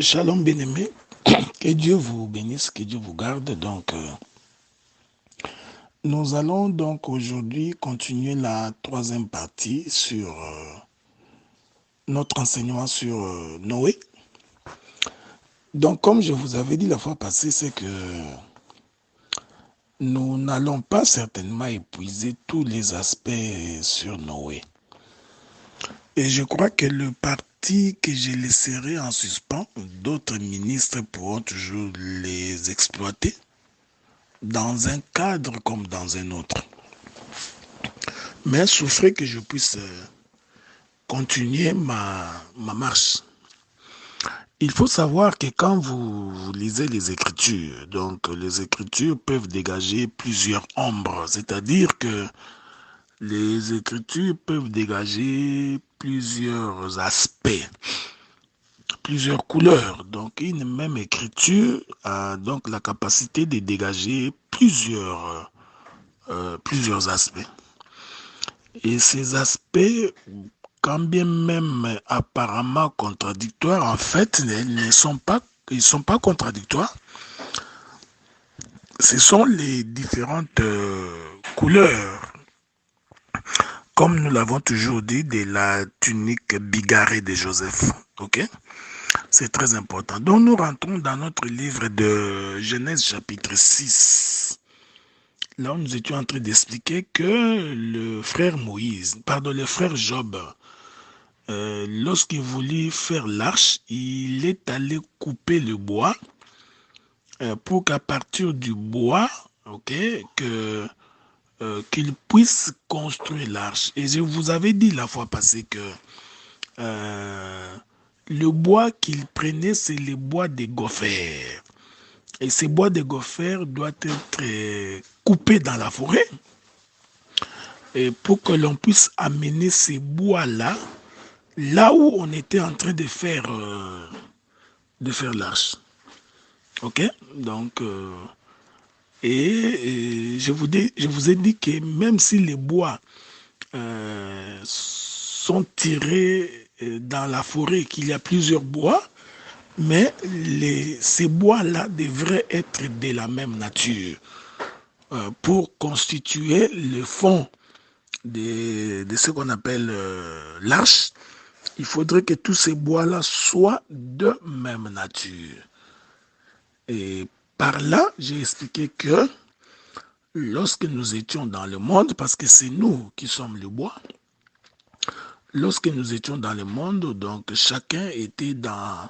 Shalom bien-aimé, que Dieu vous bénisse, que Dieu vous garde. Donc, nous allons donc aujourd'hui continuer la troisième partie sur notre enseignement sur Noé. Donc, comme je vous avais dit la fois passée, c'est que nous n'allons pas certainement épuiser tous les aspects sur Noé. Et je crois que le parti que je laisserai en suspens, d'autres ministres pourront toujours les exploiter dans un cadre comme dans un autre. Mais souffrez que je puisse continuer ma marche. Il faut savoir que quand vous lisez les Écritures, donc les Écritures peuvent dégager plusieurs ombres, c'est-à-dire que les Écritures peuvent dégager plusieurs aspects, plusieurs couleurs. Donc une même Écriture a donc la capacité de dégager plusieurs aspects. Et ces aspects, quand bien même apparemment contradictoires, en fait, ils ne sont pas contradictoires. Ce sont les différentes couleurs, comme nous l'avons toujours dit, de la tunique bigarrée de Joseph. Ok? C'est très important. Donc nous rentrons dans notre livre de Genèse chapitre 6. Là, nous étions en train d'expliquer que le frère Job, lorsqu'il voulut faire l'arche, il est allé couper le bois pour qu'à partir du bois, qu'il puisse construire l'arche. Et je vous avais dit la fois passée que le bois qu'il prenait, c'est le bois des gophers. Et ce bois de gophers doit être coupé dans la forêt et pour que l'on puisse amener ces bois-là là où on était en train de faire l'arche. Ok? Donc, je vous ai dit que même si les bois sont tirés dans la forêt, qu'il y a plusieurs bois, mais ces bois-là devraient être de la même nature pour constituer le fond de ce qu'on appelle l'arche. Il faudrait que tous ces bois-là soient de même nature. Et par là, j'ai expliqué que lorsque nous étions dans le monde, parce que c'est nous qui sommes le bois, lorsque nous étions dans le monde, donc chacun était dans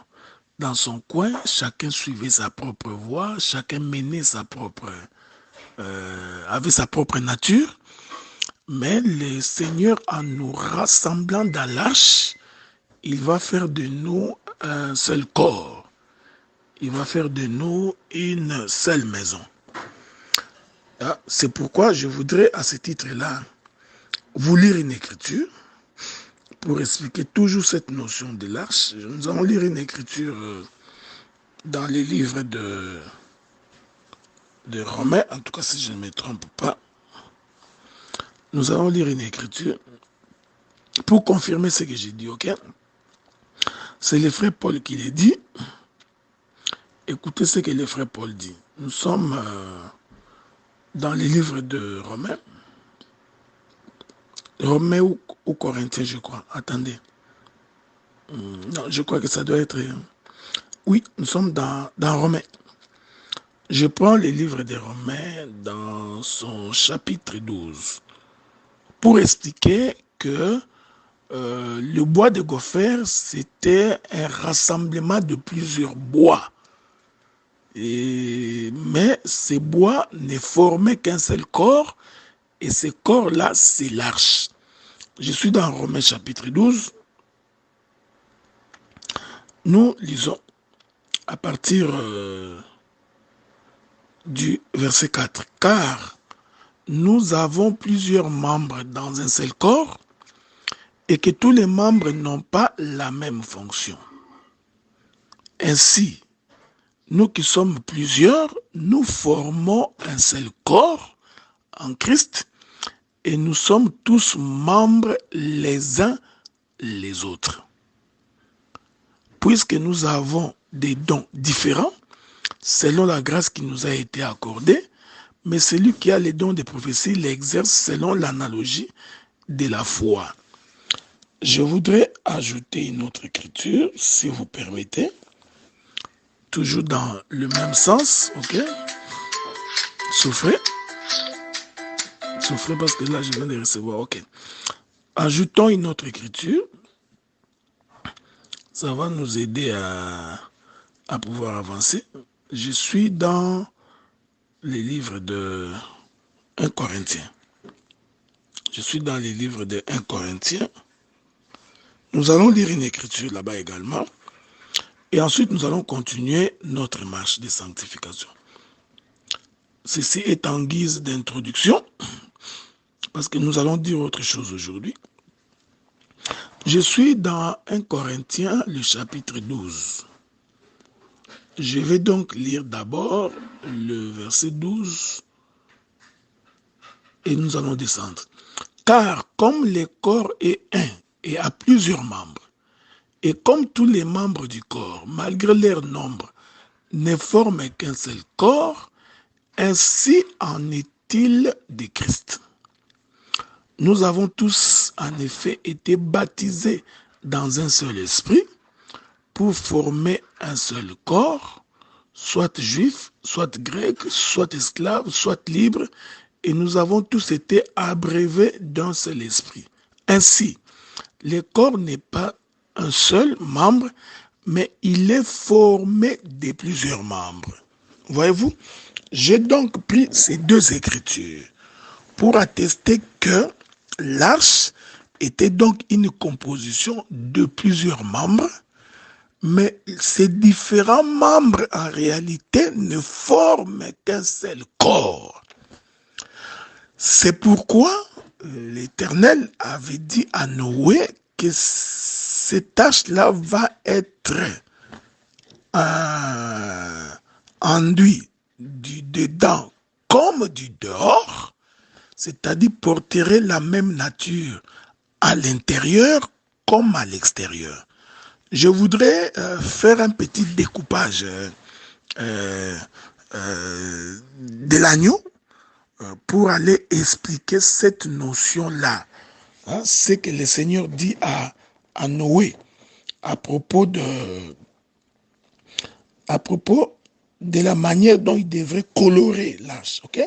son coin, chacun suivait sa propre voie, chacun menait avait sa propre nature. Mais le Seigneur, en nous rassemblant dans l'arche, il va faire de nous un seul corps. Il va faire de nous une seule maison. C'est pourquoi je voudrais, à ce titre-là, vous lire une écriture pour expliquer toujours cette notion de l'arche. Nous allons lire une écriture dans les livres de Romains, en tout cas si je ne me trompe pas. Nous allons lire une écriture pour confirmer ce que j'ai dit, ok? C'est le frère Paul qui l'a dit. Écoutez ce que le frère Paul dit. Nous sommes dans les livres de Romains. Romains ou Corinthiens, je crois. Attendez. Non, je crois que ça doit être... Oui, nous sommes dans Romains. Je prends les livres de Romains dans son chapitre 12 pour expliquer que le bois de gophers, c'était un rassemblement de plusieurs bois. Mais ces bois ne formaient qu'un seul corps, et ce corps-là, c'est l'arche. Je suis dans Romains chapitre 12. Nous lisons à partir du verset 4. Car nous avons plusieurs membres dans un seul corps, et que tous les membres n'ont pas la même fonction. Ainsi, nous qui sommes plusieurs, nous formons un seul corps en Christ et nous sommes tous membres les uns les autres. Puisque nous avons des dons différents selon la grâce qui nous a été accordée, mais celui qui a les dons de prophétie l'exerce selon l'analogie de la foi. Je voudrais ajouter une autre écriture, si vous permettez, toujours dans le même sens, ok? Souffrez parce que là je viens de recevoir, ok. Ajoutons une autre écriture, ça va nous aider à pouvoir avancer. Je suis dans les livres de 1 Corinthiens. Je suis dans les livres de 1 Corinthiens. Nous allons lire une écriture là-bas également. Et ensuite, nous allons continuer notre marche de sanctification. Ceci est en guise d'introduction, parce que nous allons dire autre chose aujourd'hui. Je suis dans 1 Corinthiens, le chapitre 12. Je vais donc lire d'abord le verset 12 et nous allons descendre. Car comme le corps est un et a plusieurs membres, et comme tous les membres du corps, malgré leur nombre, ne forment qu'un seul corps, ainsi en est-il de Christ. Nous avons tous en effet été baptisés dans un seul esprit pour former un seul corps, soit juif, soit grec, soit esclave, soit libre, et nous avons tous été abreuvés d'un seul esprit. Ainsi, le corps n'est pas un seul membre, mais il est formé de plusieurs membres. Voyez-vous, j'ai donc pris ces deux écritures pour attester que l'arche était donc une composition de plusieurs membres, mais ces différents membres en réalité ne forment qu'un seul corps. C'est pourquoi l'Éternel avait dit à Noé que cette arche-là va être enduit du dedans comme du dehors, c'est-à-dire porterait la même nature à l'intérieur comme à l'extérieur. Je voudrais faire un petit découpage de l'agneau pour aller expliquer cette notion-là. Hein, ce que le Seigneur dit à Noé à propos de la manière dont il devrait colorer l'arche. Okay?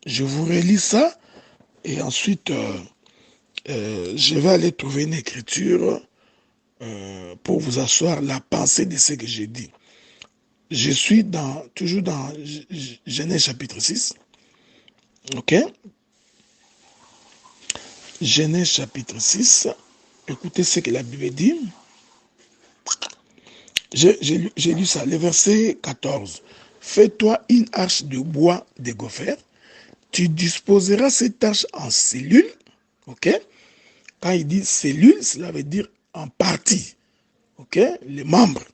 Je vous relis ça et ensuite je vais aller trouver une écriture pour vous asseoir la pensée de ce que j'ai dit. Je suis toujours dans Genèse chapitre 6. Ok? Genèse chapitre 6. Écoutez ce que la Bible dit. J'ai lu ça, le verset 14. Fais-toi une arche de bois de gopher. Tu disposeras cette arche en cellules. Ok? Quand il dit cellules, cela veut dire en partie. Ok? Les membres.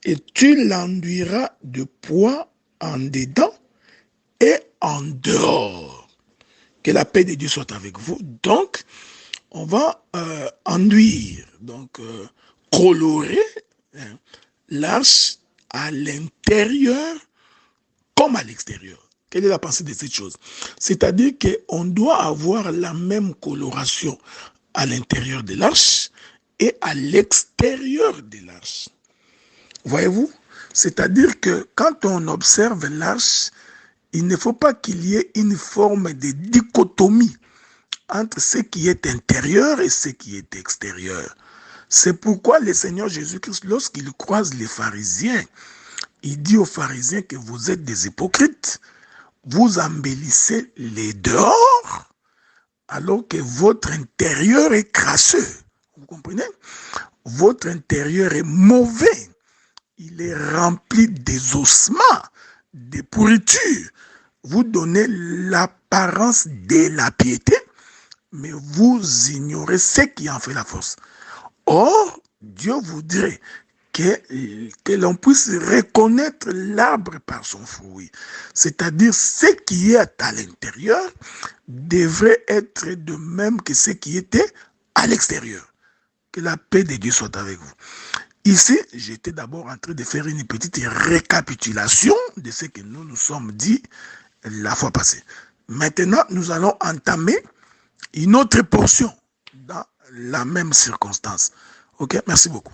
Et tu l'enduiras de poids en dedans et en dehors. Que la paix de Dieu soit avec vous. Donc, on va enduire, donc colorer l'arche à l'intérieur comme à l'extérieur. Quelle est la pensée de cette chose? C'est-à-dire qu'on doit avoir la même coloration à l'intérieur de l'arche et à l'extérieur de l'arche. Voyez-vous? C'est-à-dire que quand on observe l'arche, il ne faut pas qu'il y ait une forme de dichotomie entre ce qui est intérieur et ce qui est extérieur. C'est pourquoi le Seigneur Jésus-Christ, lorsqu'il croise les pharisiens, il dit aux pharisiens que vous êtes des hypocrites. Vous embellissez les dehors alors que votre intérieur est crasseux. Vous comprenez? Votre intérieur est mauvais. Il est rempli des ossements, des pourritures. Vous donnez l'apparence de la piété, mais vous ignorez ce qui en fait la force. Or, Dieu voudrait que l'on puisse reconnaître l'arbre par son fruit. C'est-à-dire, ce qui est à l'intérieur devrait être de même que ce qui était à l'extérieur. Que la paix de Dieu soit avec vous. Ici, j'étais d'abord en train de faire une petite récapitulation de ce que nous nous sommes dit la fois passée. Maintenant, nous allons entamer une autre portion dans la même circonstance. Ok, merci beaucoup.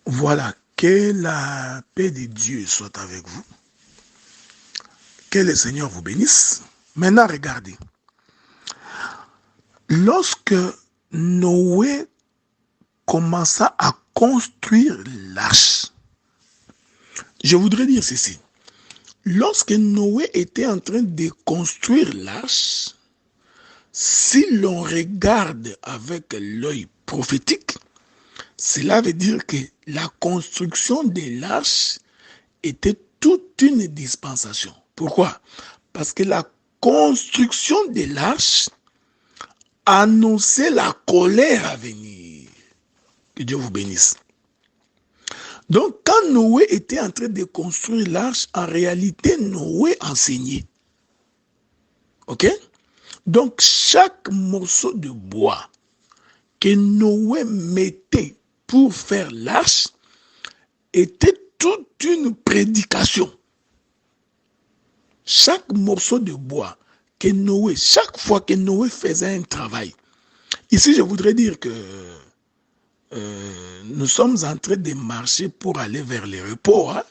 Voilà, que la paix de Dieu soit avec vous. Que le Seigneur vous bénisse. Maintenant, regardez. Lorsque Noé commença à construire l'arche, je voudrais dire ceci. Lorsque Noé était en train de construire l'arche, si l'on regarde avec l'œil prophétique, cela veut dire que la construction de l'arche était toute une dispensation. Pourquoi? Parce que la construction de l'arche annonçait la colère à venir. Que Dieu vous bénisse. Donc, quand Noé était en train de construire l'arche, en réalité, Noé enseignait. Ok? Donc, chaque morceau de bois que Noé mettait pour faire l'arche était toute une prédication. Chaque morceau de bois que Noé, chaque fois que Noé faisait un travail, ici je voudrais dire que nous sommes en train de marcher pour aller vers le repos. Hein?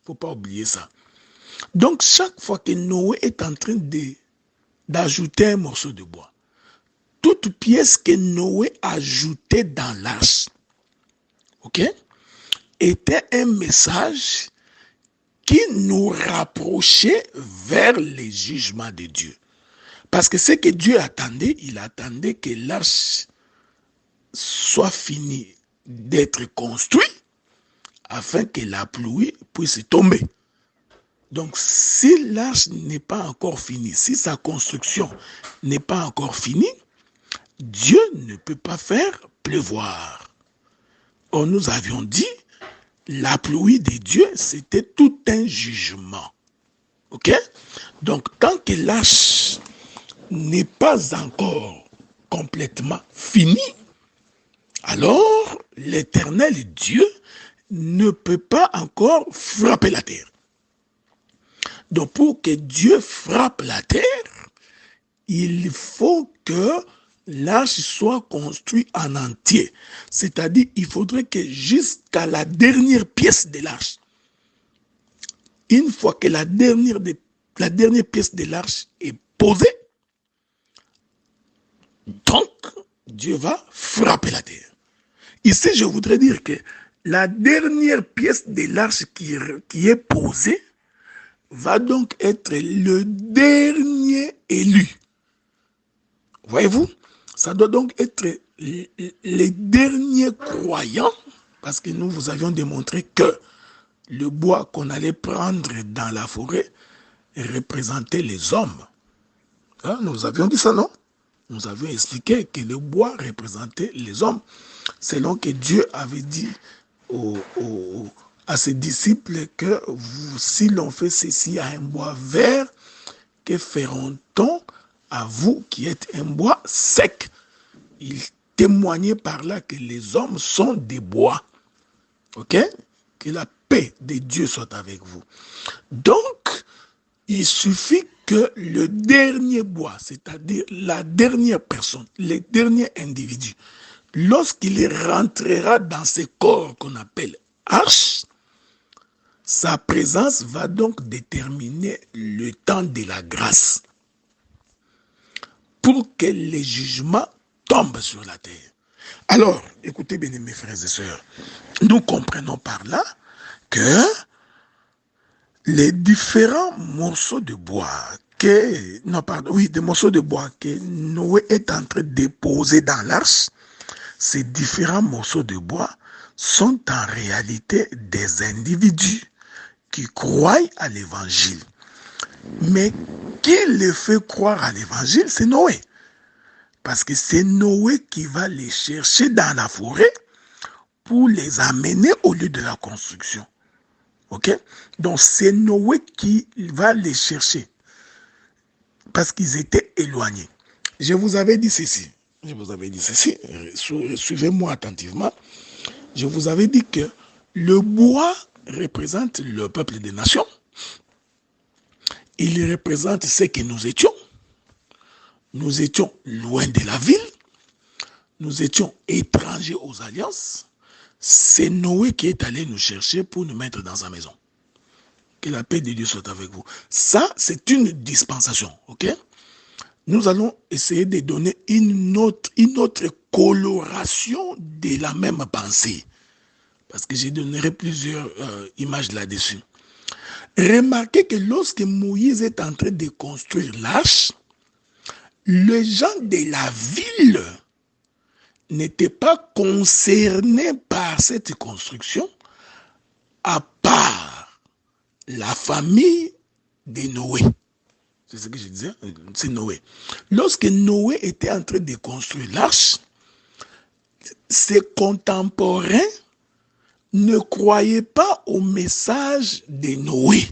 Faut pas oublier ça. Donc chaque fois que Noé est en train d'ajouter un morceau de bois, toute pièce que Noé ajoutait dans l'arche, ok, était un message qui nous rapprochait vers les jugements de Dieu. Parce que ce que Dieu attendait, il attendait que l'arche soit finie d'être construite afin que la pluie puisse tomber. Donc, si l'arche n'est pas encore finie, si sa construction n'est pas encore finie, Dieu ne peut pas faire pleuvoir. Or, nous avions dit, la pluie de Dieu, c'était tout un jugement. Ok? Donc, tant que l'arche n'est pas encore complètement finie, alors l'Éternel Dieu ne peut pas encore frapper la terre. Donc, pour que Dieu frappe la terre, il faut que l'arche soit construite en entier. C'est-à-dire, il faudrait que jusqu'à la dernière pièce de l'arche, une fois que la dernière pièce de l'arche est posée, donc Dieu va frapper la terre. Ici, je voudrais dire que la dernière pièce de l'arche qui est posée va donc être le dernier élu. Voyez-vous? Ça doit donc être les derniers croyants, parce que nous vous avions démontré que le bois qu'on allait prendre dans la forêt représentait les hommes. Hein, nous avions dit ça, non? Nous avions expliqué que le bois représentait les hommes, selon que Dieu avait dit à ses disciples que si l'on fait ceci à un bois vert, que feront-on à vous qui êtes un bois sec? Il témoignait par là que les hommes sont des bois. Ok? Que la paix de Dieu soit avec vous. Donc, il suffit que le dernier bois, c'est-à-dire la dernière personne, le dernier individu, lorsqu'il rentrera dans ce corps qu'on appelle arche, sa présence va donc déterminer le temps de la grâce pour que les jugements tombent sur la terre. Alors, écoutez bien mes frères et sœurs, nous comprenons par là que les différents morceaux de bois des morceaux de bois que Noé est en train de déposer dans l'arche, ces différents morceaux de bois sont en réalité des individus qui croient à l'évangile. Mais qui les fait croire à l'évangile, c'est Noé. Parce que c'est Noé qui va les chercher dans la forêt pour les amener au lieu de la construction. Ok? Donc c'est Noé qui va les chercher parce qu'ils étaient éloignés. Je vous avais dit ceci. Suivez-moi attentivement. Je vous avais dit que le bois représente le peuple des nations. Il représente ce que nous étions. Nous étions loin de la ville. Nous étions étrangers aux alliances. C'est Noé qui est allé nous chercher pour nous mettre dans sa maison. Que la paix de Dieu soit avec vous. Ça, c'est une dispensation, ok? Nous allons essayer de donner une autre coloration de la même pensée. Parce que je donnerai plusieurs images là-dessus. Remarquez que lorsque Moïse est en train de construire l'arche, les gens de la ville n'étaient pas concernés par cette construction, à part la famille de Noé. C'est ce que je disais, c'est Noé. Lorsque Noé était en train de construire l'arche, ses contemporains ne croyaient pas au message de Noé.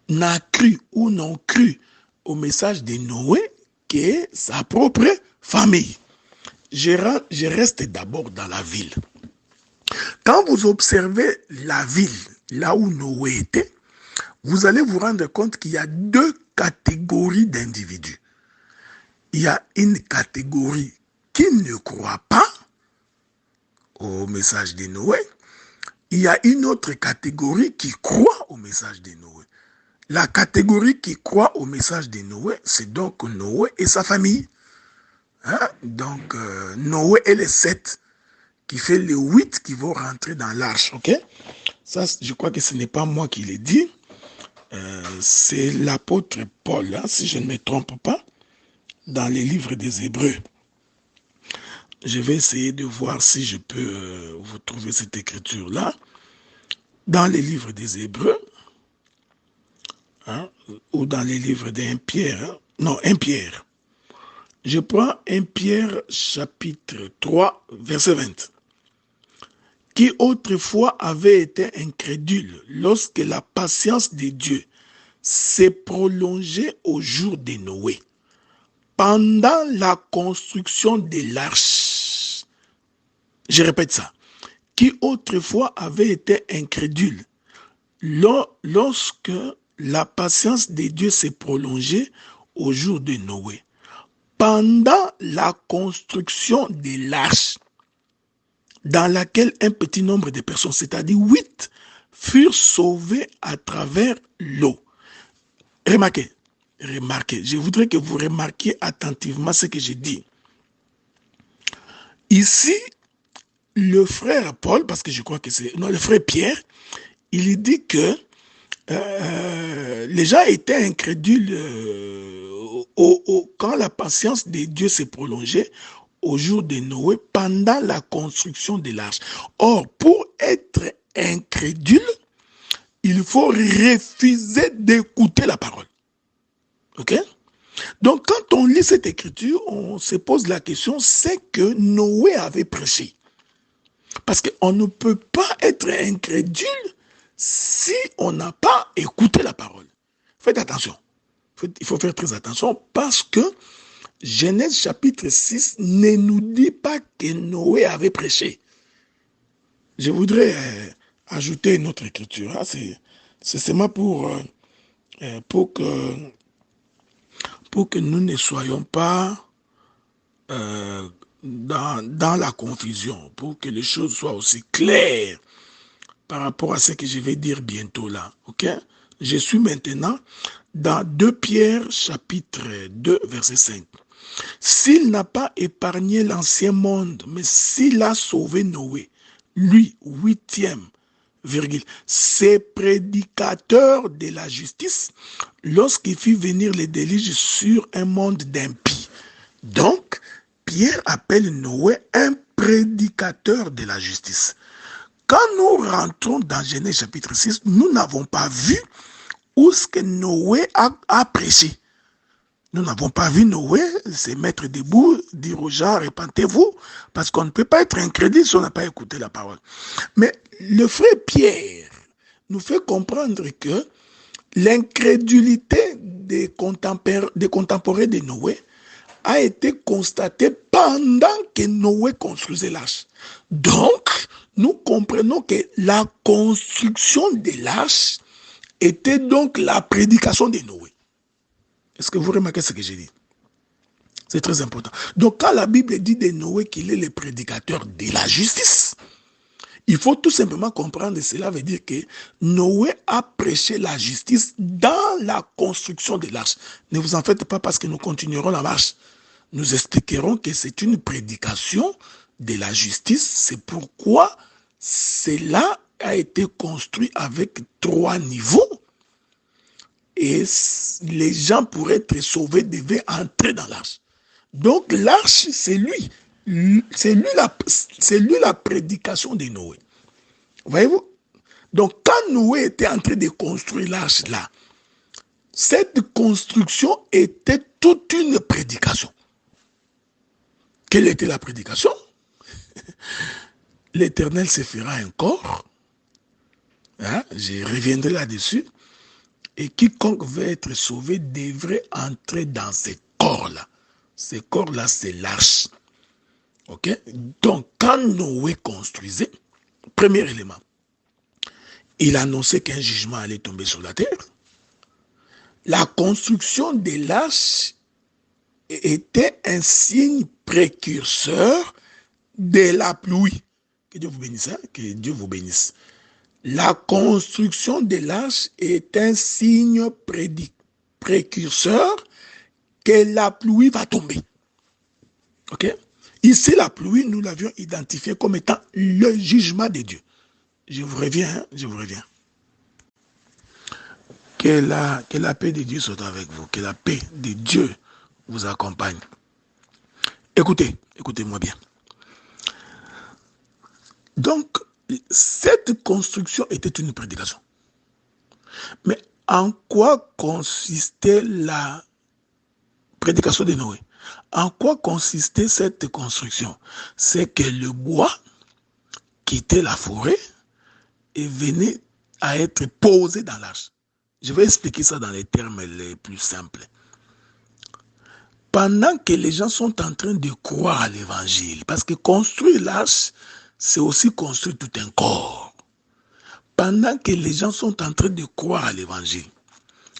N'a cru ou n'ont cru au message de Noé que sa propre famille. Je reste d'abord dans la ville. Quand vous observez la ville, là où Noé était, vous allez vous rendre compte qu'il y a deux catégories d'individus. Il y a une catégorie qui ne croit pas au message de Noé. Il y a une autre catégorie qui croit au message de Noé. La catégorie qui croit au message de Noé, c'est donc Noé et sa famille. Hein? Donc, Noé et les 7, qui fait les 8 qui vont rentrer dans l'arche. Ok? Ça, je crois que ce n'est pas moi qui l'ai dit. C'est l'apôtre Paul, hein, si je ne me trompe pas, dans les livres des Hébreux. Je vais essayer de voir si je peux vous trouver cette écriture-là. Dans les livres des Hébreux, hein, ou dans les livres d'Un Pierre. Hein, non, 1 Pierre. Je prends 1 Pierre chapitre 3, verset 20. Qui autrefois avait été incrédule lorsque la patience de Dieu s'est prolongée au jour de Noé, pendant la construction de l'arche. Je répète ça. Qui autrefois avait été incrédule lorsque la patience de Dieu s'est prolongée au jour de Noé, pendant la construction de l'arche, dans laquelle un petit nombre de personnes, c'est-à-dire 8, furent sauvées à travers l'eau. Remarquez, je voudrais que vous remarquiez attentivement ce que j'ai dit. Ici, le frère Paul, parce que je crois que c'est... Non, le frère Pierre, il dit que les gens étaient incrédules quand la patience de Dieu s'est prolongée au jour de Noé pendant la construction de l'arche. Or, pour être incrédule, il faut refuser d'écouter la parole. Ok? Donc, quand on lit cette écriture, on se pose la question, c'est que Noé avait prêché. Parce qu'on ne peut pas être incrédule si on n'a pas écouté la parole. Faites attention. Il faut faire très attention parce que Genèse chapitre 6 ne nous dit pas que Noé avait prêché. Je voudrais ajouter une autre écriture. Hein. C'est seulement pour que nous ne soyons pas dans la confusion, pour que les choses soient aussi claires par rapport à ce que je vais dire bientôt là. Ok? Je suis maintenant dans 2 Pierre chapitre 2 verset 5. S'il n'a pas épargné l'ancien monde, mais s'il a sauvé Noé, lui, 8e, c'est prédicateur de la justice lorsqu'il fit venir les déluges sur un monde d'impies. Donc, Pierre appelle Noé un prédicateur de la justice. Quand nous rentrons dans Genèse chapitre 6, nous n'avons pas vu où ce que Noé a prêché. Nous n'avons pas vu Noé se mettre debout, dire aux gens, répentez-vous, parce qu'on ne peut pas être incrédule si on n'a pas écouté la parole. Mais le frère Pierre nous fait comprendre que l'incrédulité des contemporains de Noé a été constatée pendant que Noé construisait l'arche. Donc, nous comprenons que la construction de l'arche était donc la prédication de Noé. Est-ce que vous remarquez ce que j'ai dit? C'est très important. Donc, quand la Bible dit de Noé qu'il est le prédicateur de la justice, il faut tout simplement comprendre, cela veut dire que Noé a prêché la justice dans la construction de l'arche. Ne vous en faites pas parce que nous continuerons la marche. Nous expliquerons que c'est une prédication de la justice. C'est pourquoi cela a été construit avec 3 niveaux. Et les gens, pour être sauvés, devaient entrer dans l'arche. Donc l'arche, c'est lui. C'est lui la prédication de Noé. Voyez-vous? Donc quand Noé était en train de construire l'arche là, cette construction était toute une prédication. Quelle était la prédication? L'Éternel se fera un corps. Hein? Je reviendrai là-dessus. Et quiconque veut être sauvé devrait entrer dans ces corps-là. Ces corps-là, c'est l'arche. Ok? Donc, quand Noé construisait, premier élément, il annonçait qu'un jugement allait tomber sur la terre. La construction de l'arche était un signe précurseur de la pluie. Que Dieu vous bénisse, hein? Que Dieu vous bénisse. La construction de l'arche est un signe précurseur que la pluie va tomber. Ok? Ici, la pluie, nous l'avions identifiée comme étant le jugement de Dieu. Je vous reviens, hein? Je vous reviens. Que la paix de Dieu soit avec vous. Que la paix de Dieu vous accompagne. Écoutez-moi bien. Donc, cette construction était une prédication. Mais en quoi consistait la prédication de Noé? En quoi consistait cette construction? C'est que le bois quittait la forêt et venait à être posé dans l'arche. Je vais expliquer ça dans les termes les plus simples. Pendant que les gens sont en train de croire à l'évangile, parce que construire l'arche, c'est aussi construire tout un corps. Pendant que les gens sont en train de croire à l'évangile,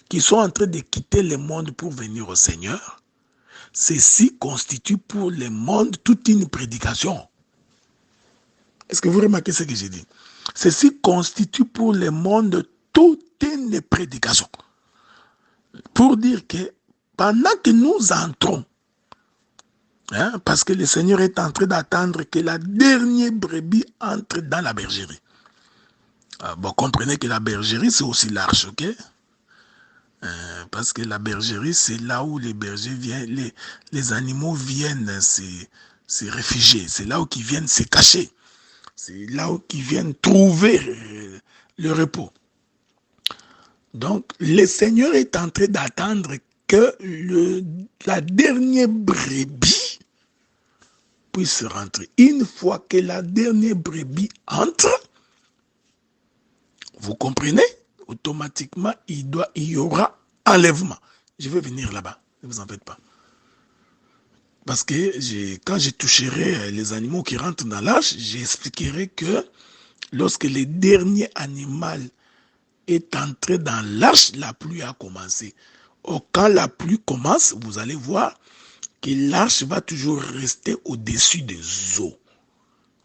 qui sont en train de quitter le monde pour venir au Seigneur, ceci constitue pour le monde toute une prédication. Est-ce que vous remarquez ce que j'ai dit? Ceci constitue pour le monde toute une prédication. Pour dire que pendant que nous entrons, hein, parce que le Seigneur est en train d'attendre que la dernière brebis entre dans la bergerie. Bon, comprenez que la bergerie, c'est aussi l'arche, ok? Parce que la bergerie, c'est là où les bergers viennent, les animaux viennent se réfugier. C'est là où ils viennent se cacher. C'est là où ils viennent trouver le repos. Donc, le Seigneur est en train d'attendre que la dernière brebis puisse rentrer. Une fois que la dernière brebis entre, vous comprenez? Automatiquement, il y aura enlèvement. Je vais venir là-bas, ne vous en faites pas. Parce que quand je toucherai les animaux qui rentrent dans l'arche, j'expliquerai que lorsque le dernier animal est entré dans l'arche, la pluie a commencé. Or, quand la pluie commence, vous allez voir que l'arche va toujours rester au-dessus des eaux.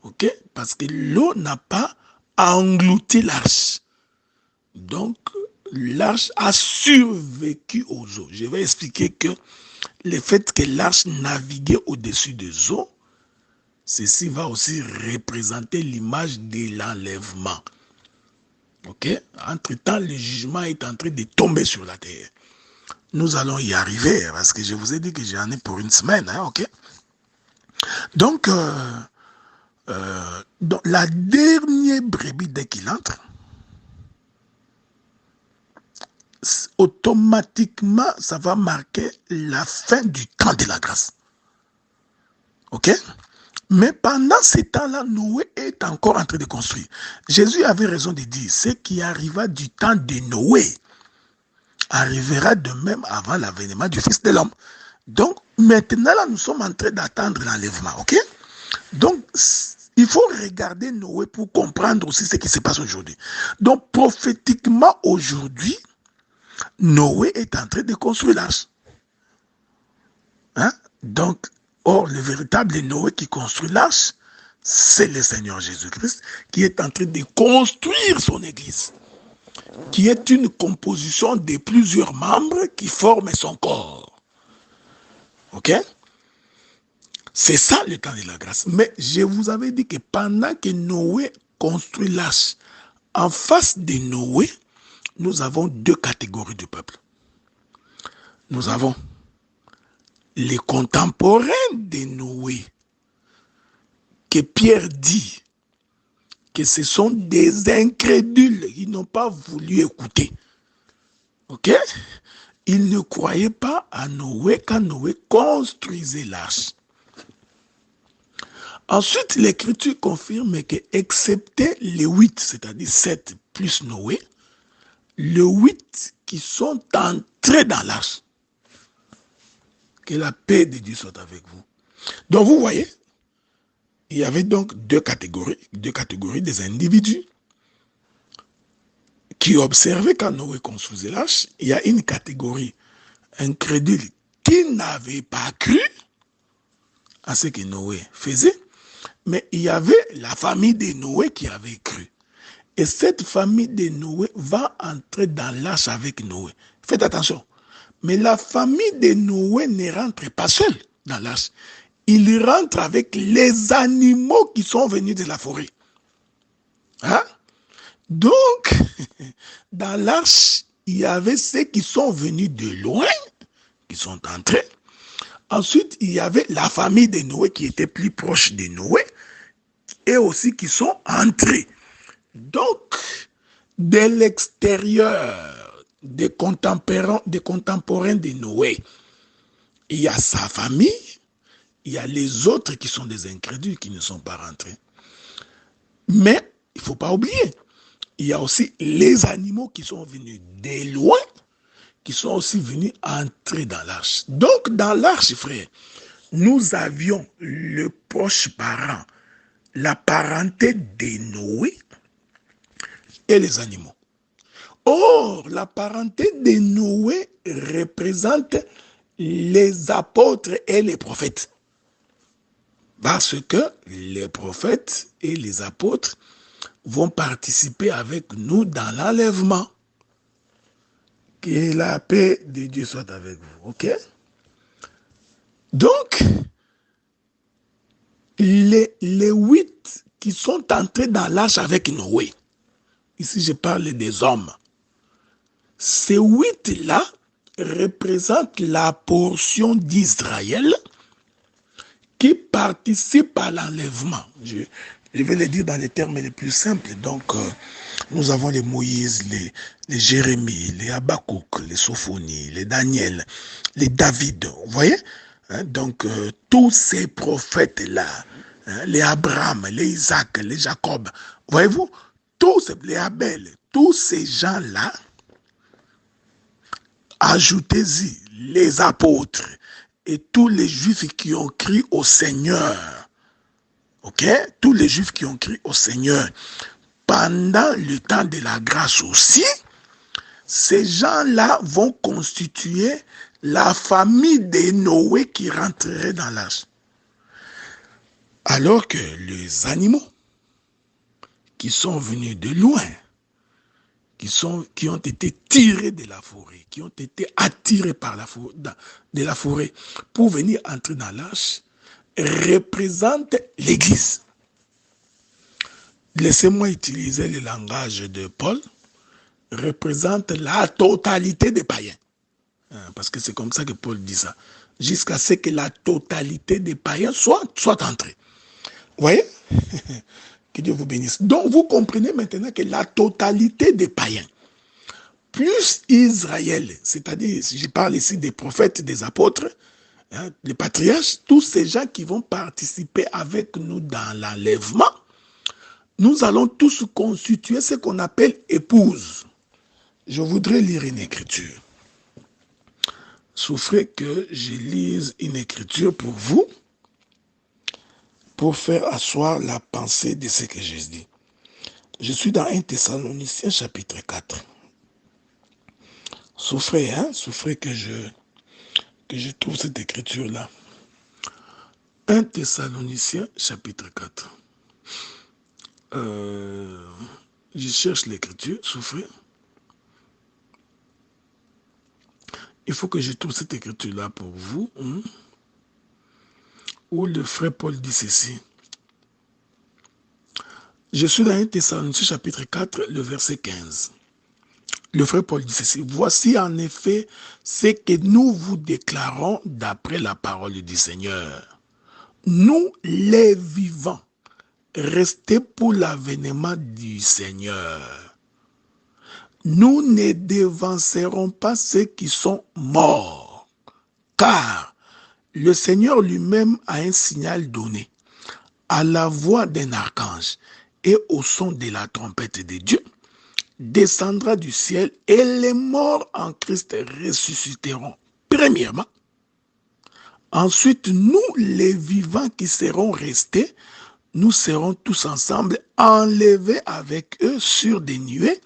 Ok? Parce que l'eau n'a pas englouti l'arche. Donc, l'arche a survécu aux eaux. Je vais expliquer que le fait que l'arche naviguait au-dessus des eaux, ceci va aussi représenter l'image de l'enlèvement. Ok? Entre-temps, le jugement est en train de tomber sur la terre. Nous allons y arriver, parce que je vous ai dit que j'en ai pour une semaine, hein, ok? Donc, la dernière brebis, dès qu'il entre, automatiquement, ça va marquer la fin du temps de la grâce. Ok? Mais pendant ce temps-là, Noé est encore en train de construire. Jésus avait raison de dire, ce qui arriva du temps de Noé arrivera de même avant l'avènement du Fils de l'homme. Donc, maintenant, là, nous sommes en train d'attendre l'enlèvement, ok? Donc, il faut regarder Noé pour comprendre aussi ce qui se passe aujourd'hui. Donc, prophétiquement, aujourd'hui, Noé est en train de construire l'arche. Hein? Donc, or, le véritable Noé qui construit l'arche, c'est le Seigneur Jésus-Christ qui est en train de construire son église, qui est une composition de plusieurs membres qui forment son corps. Ok? C'est ça le temps de la grâce. Mais je vous avais dit que pendant que Noé construit l'arche, en face de Noé, nous avons deux catégories de peuple. Nous avons les contemporains de Noé, que Pierre dit que ce sont des incrédules, ils n'ont pas voulu écouter. Ok? Ils ne croyaient pas à Noé quand Noé construisait l'arche. Ensuite, l'Écriture confirme que, excepté les 8, c'est-à-dire 7 plus Noé, les 8 qui sont entrés dans l'arche. Que la paix de Dieu soit avec vous. Donc vous voyez, il y avait donc deux catégories des individus qui observaient quand Noé construisait l'arche. Il y a une catégorie incrédule qui n'avait pas cru à ce que Noé faisait, mais il y avait la famille de Noé qui avait cru. Et cette famille de Noé va entrer dans l'arche avec Noé. Faites attention. Mais la famille de Noé ne rentre pas seule dans l'arche. Il rentre avec les animaux qui sont venus de la forêt. Hein? Donc, dans l'arche, il y avait ceux qui sont venus de loin, qui sont entrés. Ensuite, il y avait la famille de Noé qui était plus proche de Noé, et aussi qui sont entrés. Donc, de l'extérieur, des contemporains de Noé, il y a sa famille, il y a les autres qui sont des incrédules qui ne sont pas rentrés. Mais, il ne faut pas oublier, il y a aussi les animaux qui sont venus de loin, qui sont aussi venus entrer dans l'arche. Donc, dans l'arche, frère, nous avions le proche parent, la parenté de Noé et les animaux. Or, la parenté de Noé représente les apôtres et les prophètes. Parce que les prophètes et les apôtres vont participer avec nous dans l'enlèvement. Que la paix de Dieu soit avec vous. Ok? Donc, les 8 qui sont entrés dans l'arche avec Noé, ici je parle des hommes, ces 8-là représentent la portion d'Israël qui participe à l'enlèvement. Je vais le dire dans les termes les plus simples. Donc, nous avons les Moïse, les Jérémie, les Habakkuk, les Sophonie, les Daniel, les David. Vous voyez? Hein, donc, tous ces prophètes-là, hein, les Abraham, les Isaac, les Jacob, voyez-vous? Tous les Abel, tous ces gens-là, ajoutez-y les apôtres et tous les juifs qui ont crié au Seigneur. Ok? Tous les juifs qui ont crié au Seigneur pendant le temps de la grâce aussi, ces gens-là vont constituer la famille de Noé qui rentrerait dans l'arche. Alors que les animaux qui sont venus de loin, qui ont été tirés de la forêt, qui ont été attirés par de la forêt pour venir entrer dans l'arche, représentent l'Église. Laissez-moi utiliser le langage de Paul, représente la totalité des païens. Parce que c'est comme ça que Paul dit ça. Jusqu'à ce que la totalité des païens soit entrée. Vous voyez? Que Dieu vous bénisse. Donc vous comprenez maintenant que la totalité des païens, plus Israël, c'est-à-dire, si je parle ici des prophètes, des apôtres, hein, les patriarches, tous ces gens qui vont participer avec nous dans l'enlèvement, nous allons tous constituer ce qu'on appelle épouse. Je voudrais lire une écriture. souffrez que je lise une écriture pour vous, pour faire asseoir la pensée de ce que j'ai dit. Je suis dans 1 Thessaloniciens chapitre 4. Souffrez, souffrez que je trouve cette écriture-là. 1 Thessaloniciens chapitre 4. Je cherche l'écriture, souffrez. Il faut que je trouve cette écriture-là pour vous. Où le frère Paul dit ceci. Je suis dans 1 Thessaloniciens chapitre 4, le verset 15. Le frère Paul dit ceci. Voici en effet ce que nous vous déclarons d'après la parole du Seigneur. Nous, les vivants, restés pour l'avènement du Seigneur. Nous ne devancerons pas ceux qui sont morts, car le Seigneur lui-même a un signal donné. À la voix d'un archange et au son de la trompette de Dieu, descendra du ciel et les morts en Christ ressusciteront. Premièrement. Ensuite, nous, les vivants qui serons restés, nous serons tous ensemble enlevés avec eux sur des nuées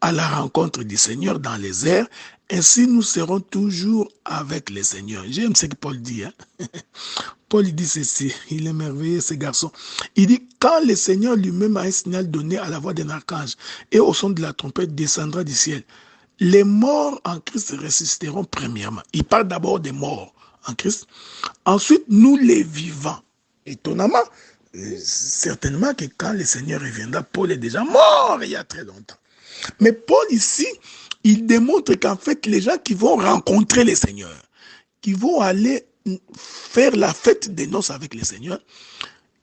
à la rencontre du Seigneur dans les airs. Ainsi, nous serons toujours avec le Seigneur. J'aime ce que Paul dit. Paul dit ceci, il est merveilleux ce garçon. Il dit, quand le Seigneur lui-même a un signal donné à la voix d'un archange et au son de la trompette descendra du ciel, les morts en Christ ressusciteront premièrement. Il parle d'abord des morts en Christ. Ensuite, nous les vivants. Étonnamment, certainement que quand le Seigneur reviendra, Paul est déjà mort il y a très longtemps. Mais Paul ici, il démontre qu'en fait, les gens qui vont rencontrer le Seigneur, qui vont aller faire la fête des noces avec le Seigneur,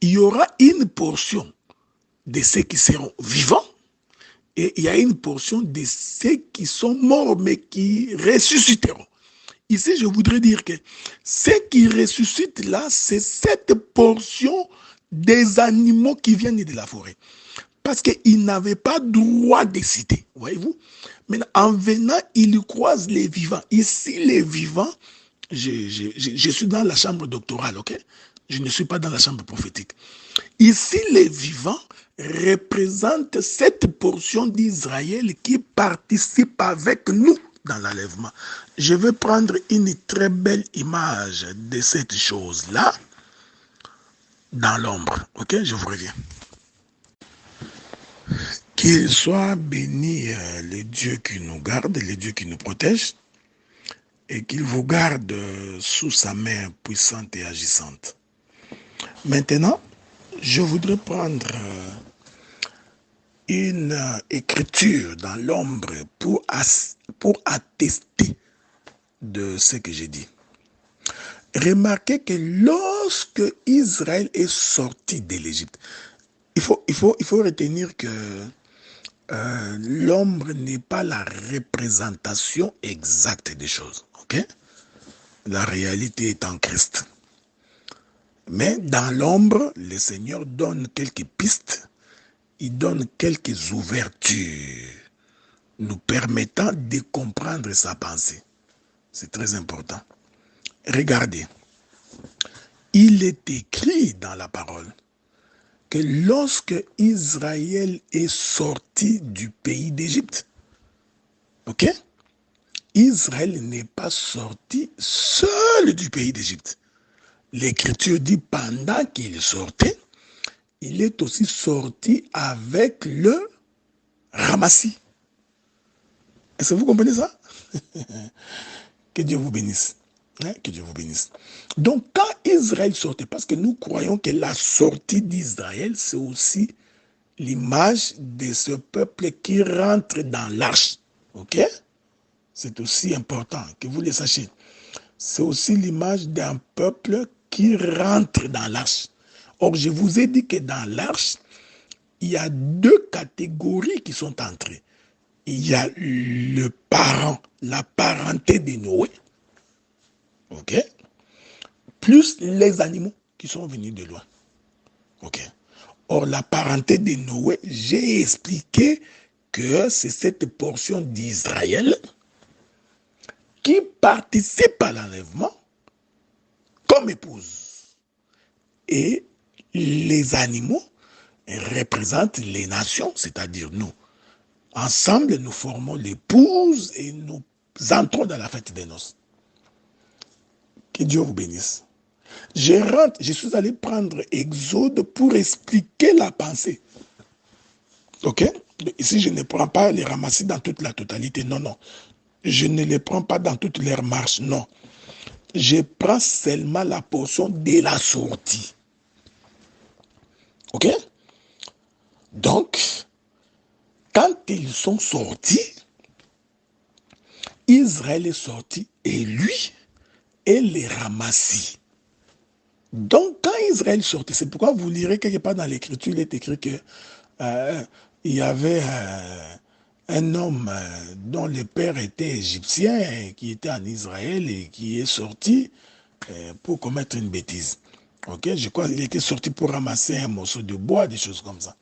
il y aura une portion de ceux qui seront vivants et il y a une portion de ceux qui sont morts mais qui ressusciteront. Ici, je voudrais dire que ceux qui ressuscitent là, c'est cette portion des animaux qui viennent de la forêt. Parce qu'ils n'avaient pas droit de citer, voyez-vous. Mais en venant, ils croisent les vivants. Ici, les vivants, je suis dans la chambre doctorale, ok? Je ne suis pas dans la chambre prophétique. Ici, les vivants représentent cette portion d'Israël qui participe avec nous dans l'enlèvement. Je vais prendre une très belle image de cette chose-là dans l'ombre, ok? Je vous reviens. Qu'il soit béni le Dieu qui nous garde, le Dieu qui nous protège, et qu'il vous garde sous sa main puissante et agissante. Maintenant, je voudrais prendre une écriture dans l'ombre pour attester de ce que j'ai dit. Remarquez que lorsque Israël est sorti de l'Égypte, il faut retenir que l'ombre n'est pas la représentation exacte des choses. Okay? La réalité est en Christ. Mais dans l'ombre, le Seigneur donne quelques pistes, il donne quelques ouvertures, nous permettant de comprendre sa pensée. C'est très important. Regardez, il est écrit dans la parole que lorsque Israël est sorti du pays d'Égypte, ok? Israël n'est pas sorti seul du pays d'Égypte. L'Écriture dit pendant qu'il sortait, il est aussi sorti avec le ramassis. Est-ce que vous comprenez ça? Que Dieu vous bénisse. Que Dieu vous bénisse. Donc, quand Israël sortait, parce que nous croyons que la sortie d'Israël, c'est aussi l'image de ce peuple qui rentre dans l'arche. Ok? C'est aussi important que vous le sachiez. C'est aussi l'image d'un peuple qui rentre dans l'arche. Or, je vous ai dit que dans l'arche, il y a deux catégories qui sont entrées. Il y a le parent, la parenté de Noé, ok, plus les animaux qui sont venus de loin. Ok. Or, la parenté de Noé, j'ai expliqué que c'est cette portion d'Israël qui participent à l'enlèvement comme épouse. Et les animaux représentent les nations, c'est-à-dire nous. Ensemble, nous formons l'épouse et nous entrons dans la fête des noces. Que Dieu vous bénisse. Je suis allé prendre Exode pour expliquer la pensée. Ok? Ici, je ne prends pas les ramasser dans toute la totalité. Non, non. Je ne les prends pas dans toutes leurs marches. Non. Je prends seulement la portion de la sortie. Ok? Donc, quand ils sont sortis, Israël est sorti et lui, elle les ramassit. Donc, quand Israël sortait, c'est pourquoi vous lirez quelque part dans l'Écriture, il est écrit que il y avait un homme dont le père était égyptien, qui était en Israël et qui est sorti pour commettre une bêtise. Ok, je crois qu'il était sorti pour ramasser un morceau de bois, des choses comme ça.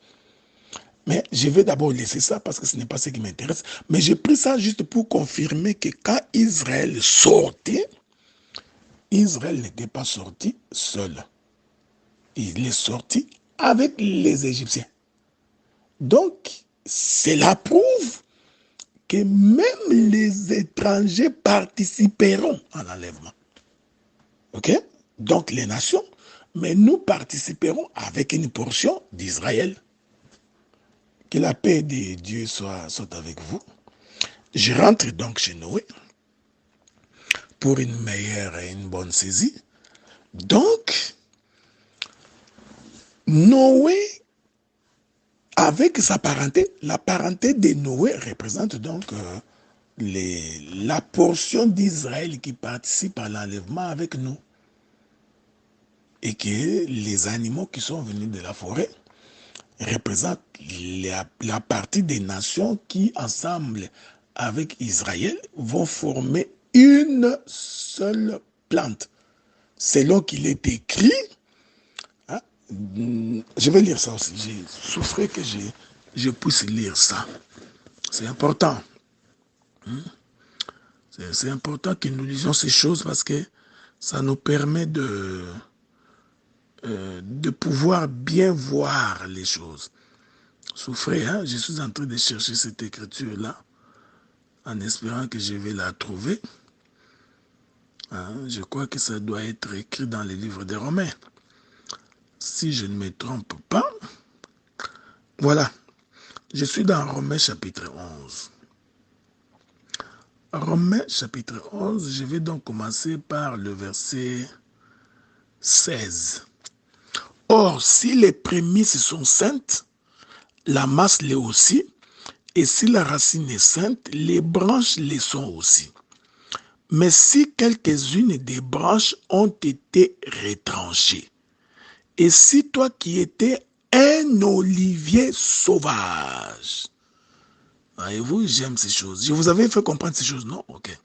Mais je vais d'abord laisser ça parce que ce n'est pas ce qui m'intéresse. Mais j'ai pris ça juste pour confirmer que quand Israël sortait, Israël n'était pas sorti seul. Il est sorti avec les Égyptiens. Donc, cela prouve que même les étrangers participeront à l'enlèvement. Ok? Donc, les nations, mais nous participerons avec une portion d'Israël. Que la paix de Dieu soit avec vous. Je rentre donc chez Noé pour une meilleure et une bonne saisie. Donc, Noé, avec sa parenté, la parenté de Noé représente donc la portion d'Israël qui participe à l'enlèvement avec nous. Et que les animaux qui sont venus de la forêt représentent la partie des nations qui, ensemble avec Israël, vont former une seule plante. Selon qu'il est écrit, hein, je vais lire ça aussi, j'ai souffré que je puisse lire ça. C'est important. C'est important que nous lisions ces choses parce que ça nous permet de pouvoir bien voir les choses. Souffrez, hein? Je suis en train de chercher cette écriture-là, en espérant que je vais la trouver. Hein? Je crois que ça doit être écrit dans les livres des Romains. Si je ne me trompe pas, voilà. Je suis dans Romains chapitre 11. Romains chapitre 11, je vais donc commencer par le verset 16. Or, si les prémices sont saintes, la masse l'est aussi, et si la racine est sainte, les branches les sont aussi. Mais si quelques-unes des branches ont été retranchées, et si toi qui étais un olivier sauvage, voyez-vous, j'aime ces choses. Je vous avais fait comprendre ces choses, non? Ok,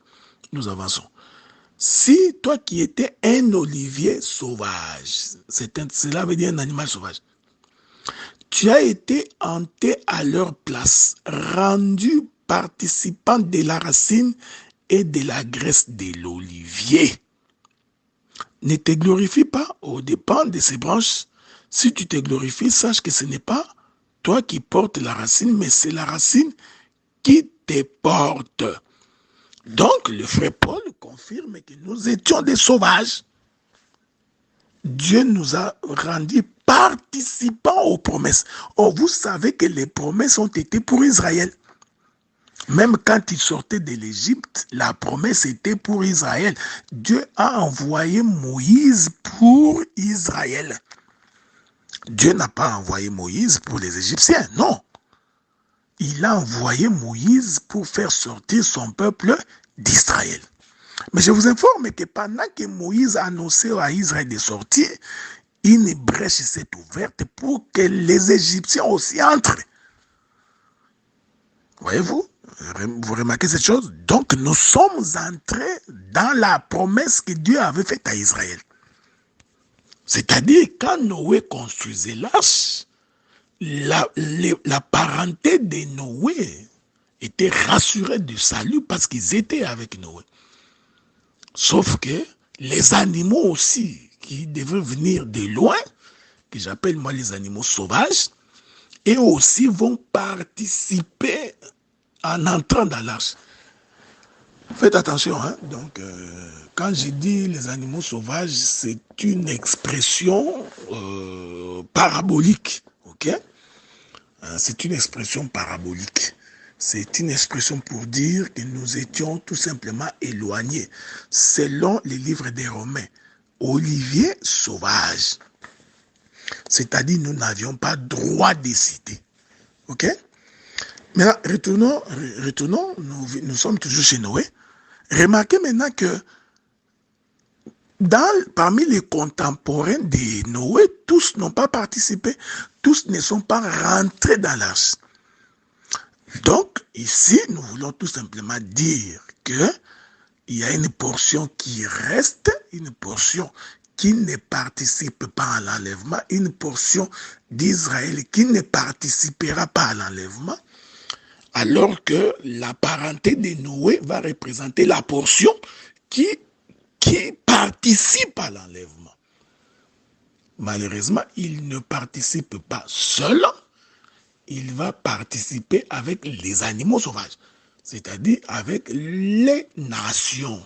nous avançons. Si toi qui étais un olivier sauvage, cela veut dire un animal sauvage, tu as été hanté à leur place, rendu participant de la racine et de la graisse de l'olivier. Ne te glorifie pas aux dépens de ces branches. Si tu te glorifies, sache que ce n'est pas toi qui portes la racine, mais c'est la racine qui te porte. Donc, le frère Paul confirme que nous étions des sauvages. Dieu nous a rendus participants aux promesses. Or, vous savez que les promesses ont été pour Israël. Même quand ils sortaient de l'Égypte, la promesse était pour Israël. Dieu a envoyé Moïse pour Israël. Dieu n'a pas envoyé Moïse pour les Égyptiens, non. Il a envoyé Moïse pour faire sortir son peuple d'Israël. Mais je vous informe que pendant que Moïse annonçait à Israël de sortir, une brèche s'est ouverte pour que les Égyptiens aussi entrent. Voyez-vous, vous remarquez cette chose? Donc nous sommes entrés dans la promesse que Dieu avait faite à Israël. C'est-à-dire quand Noé construisait l'arche, la parenté de Noé était rassurée du salut parce qu'ils étaient avec Noé. Sauf que les animaux aussi, qui devaient venir de loin, que j'appelle moi les animaux sauvages, et aussi vont participer en entrant dans l'arche. Faites attention, hein. Donc, quand je dis les animaux sauvages, c'est une expression parabolique, ok? C'est une expression parabolique. C'est une expression pour dire que nous étions tout simplement éloignés. Selon les livres des Romains, olivier sauvage. C'est-à-dire nous n'avions pas droit de citer. Ok? Maintenant, retournons, nous sommes toujours chez Noé. Remarquez maintenant que parmi les contemporains de Noé, tous n'ont pas participé, tous ne sont pas rentrés dans l'arche. Donc, ici, nous voulons tout simplement dire que il y a une portion qui reste, une portion qui ne participe pas à l'enlèvement, une portion d'Israël qui ne participera pas à l'enlèvement, alors que la parenté de Noé va représenter la portion qui participe à l'enlèvement. Malheureusement, il ne participe pas seul, il va participer avec les animaux sauvages, c'est-à-dire avec les nations.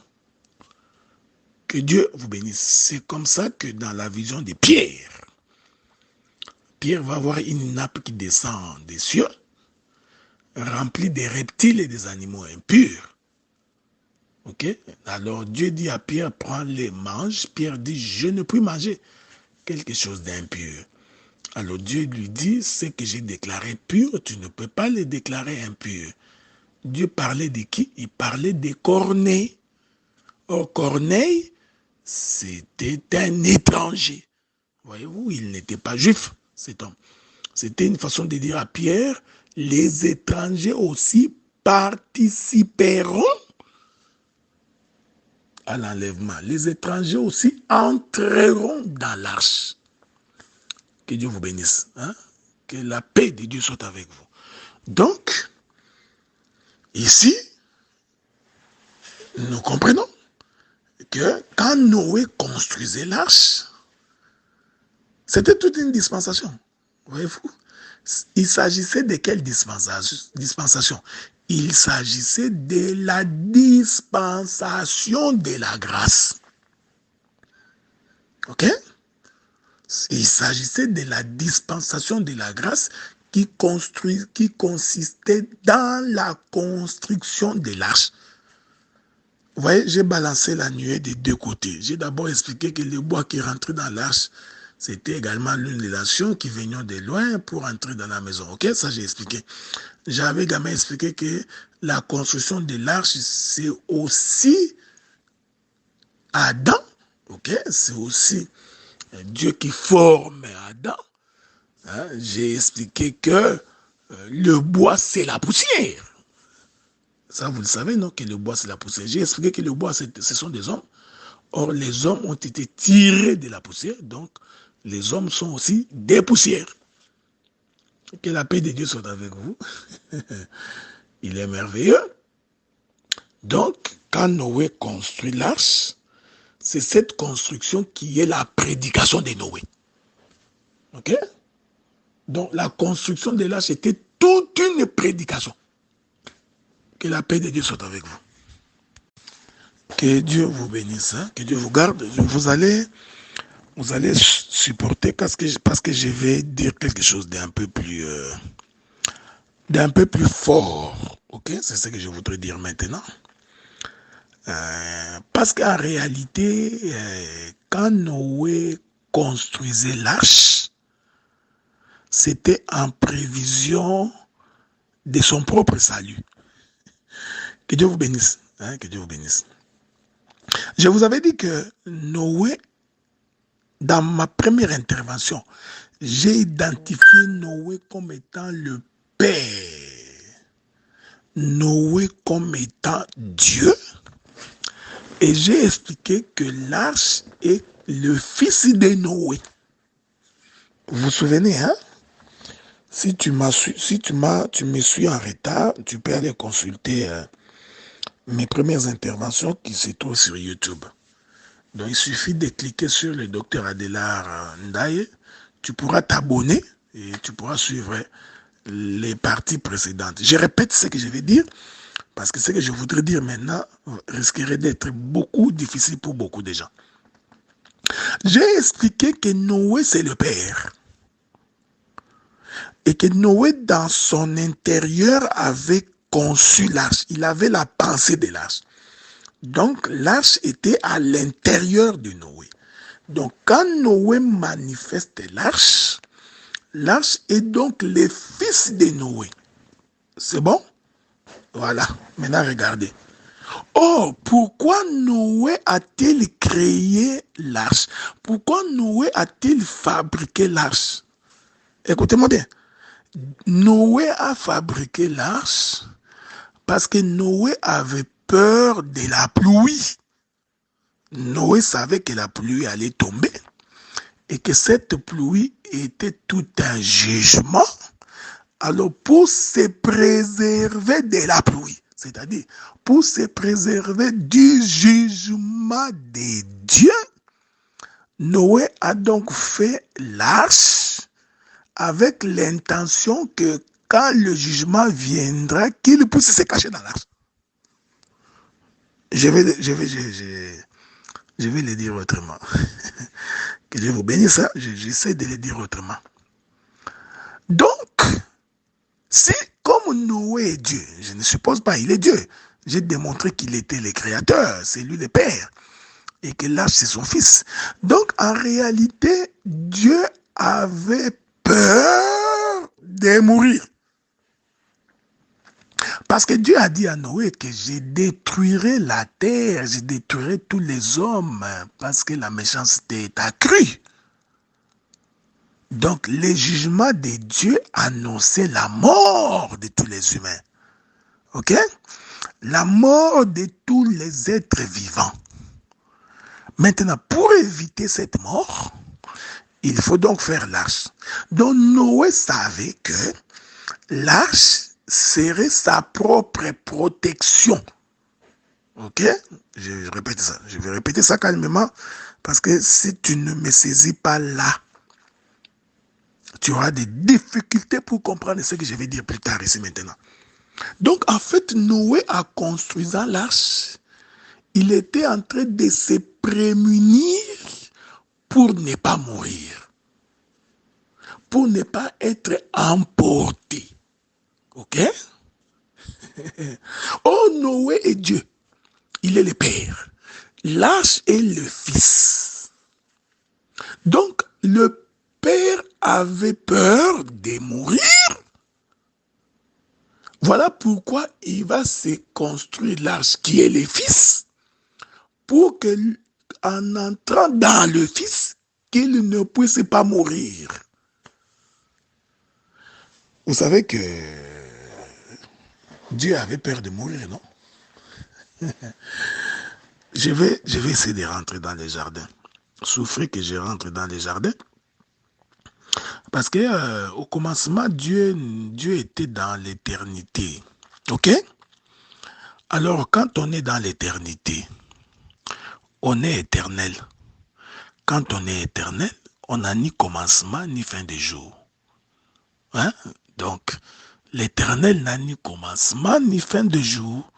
Que Dieu vous bénisse. C'est comme ça que dans la vision de Pierre, Pierre va voir une nappe qui descend des cieux, remplie des reptiles et des animaux impurs. Ok? Alors Dieu dit à Pierre, prends-les, mange. Pierre dit, je ne puis manger quelque chose d'impur. Alors Dieu lui dit, ce que j'ai déclaré pur, tu ne peux pas les déclarer impurs. Dieu parlait de qui? Il parlait des Corneilles. Or, Corneille, c'était un étranger. Voyez-vous, il n'était pas juif, cet homme. C'était une façon de dire à Pierre, les étrangers aussi participeront à l'enlèvement. Les étrangers aussi entreront dans l'arche. Que Dieu vous bénisse. Hein? Que la paix de Dieu soit avec vous. Donc, ici, nous comprenons que quand Noé construisait l'arche, c'était toute une dispensation. Voyez-vous? Il s'agissait de quelle dispensation? Il s'agissait de la dispensation de la grâce. Ok? Il s'agissait de la dispensation de la grâce qui consistait dans la construction de l'arche. Vous voyez, j'ai balancé la nuée des deux côtés. J'ai d'abord expliqué que le bois qui rentrait dans l'arche, c'était également l'une des nations qui venaient de loin pour entrer dans la maison. Ok, ça j'ai expliqué. J'avais également expliqué que la construction de l'arche, c'est aussi Adam. Ok, c'est aussi Dieu qui forme Adam. Hein, j'ai expliqué que le bois, c'est la poussière. Ça, vous le savez, non, que le bois, c'est la poussière. J'ai expliqué que le bois, ce sont des hommes. Or, les hommes ont été tirés de la poussière, donc les hommes sont aussi des poussières. Que la paix de Dieu soit avec vous. Il est merveilleux. Donc, quand Noé construit l'arche, c'est cette construction qui est la prédication de Noé. Ok? Donc, la construction de l'arche était toute une prédication. Que la paix de Dieu soit avec vous. Que Dieu vous bénisse, hein? Que Dieu vous garde. Vous allez supporter parce que je vais dire quelque chose d'un peu plus fort. Ok, c'est ce que je voudrais dire maintenant. Parce qu'en réalité, quand Noé construisait l'arche, c'était en prévision de son propre salut. Que Dieu vous bénisse. Hein, que Dieu vous bénisse. Je vous avais dit que Noé, dans ma première intervention, j'ai identifié Noé comme étant le Père. Noé comme étant Dieu. Et j'ai expliqué que l'arche est le fils de Noé. Vous vous souvenez, hein? Si tu me suis en retard, tu peux aller consulter mes premières interventions qui se trouvent sur YouTube. Donc, il suffit de cliquer sur le docteur Adélard Ndaye. Tu pourras t'abonner et tu pourras suivre les parties précédentes. Je répète ce que je vais dire parce que ce que je voudrais dire maintenant risquerait d'être beaucoup difficile pour beaucoup de gens. J'ai expliqué que Noé, c'est le Père. Et que Noé, dans son intérieur, avait conçu l'arche. Il avait la pensée de l'arche. Donc, l'arche était à l'intérieur de Noé. Donc, quand Noé manifeste l'arche, l'arche est donc le fils de Noé. C'est bon? Voilà. Maintenant, regardez. Oh, pourquoi Noé a-t-il créé l'arche? Pourquoi Noé a-t-il fabriqué l'arche? Écoutez-moi bien. Noé a fabriqué l'arche parce que Noé avait peur de la pluie. Noé savait que la pluie allait tomber et que cette pluie était tout un jugement. Alors, pour se préserver de la pluie, c'est-à-dire pour se préserver du jugement de Dieu, Noé a donc fait l'arche avec l'intention que quand le jugement viendra, qu'il puisse se cacher dans l'arche. Je vais le dire autrement. Que Dieu vous bénisse, ça, j'essaie de le dire autrement. Donc, si comme Noé est Dieu, je ne suppose pas, il est Dieu. J'ai démontré qu'il était le créateur, c'est lui le Père, et que l'arche c'est son fils. Donc, en réalité, Dieu avait peur de mourir. Parce que Dieu a dit à Noé que je détruirai la terre, je détruirai tous les hommes, parce que la méchanceté est accrue. Donc, le jugement de Dieu annonçait la mort de tous les humains. Ok? La mort de tous les êtres vivants. Maintenant, pour éviter cette mort, il faut donc faire l'arche. Donc, Noé savait que l'arche serait sa propre protection. Ok? Je répète ça. Je vais répéter ça calmement parce que si tu ne me saisis pas là, tu auras des difficultés pour comprendre ce que je vais dire plus tard ici maintenant. Donc, en fait, Noé, en construisant l'arche, il était en train de se prémunir pour ne pas mourir, pour ne pas être emporté. Ok? Oh, Noé est Dieu. Il est le Père. L'arche est le Fils. Donc, le Père avait peur de mourir. Voilà pourquoi il va se construire l'arche qui est le Fils, pour que, en entrant dans le Fils, qu'il ne puisse pas mourir. Vous savez que Dieu avait peur de mourir, non? Je vais essayer de rentrer dans les jardins. Souffrez que je rentre dans les jardins. Parce que au commencement, Dieu était dans l'éternité. Ok? Alors, quand on est dans l'éternité, on est éternel. Quand on est éternel, on n'a ni commencement ni fin de jour. Hein? Donc, l'éternel n'a ni commencement ni fin de jour.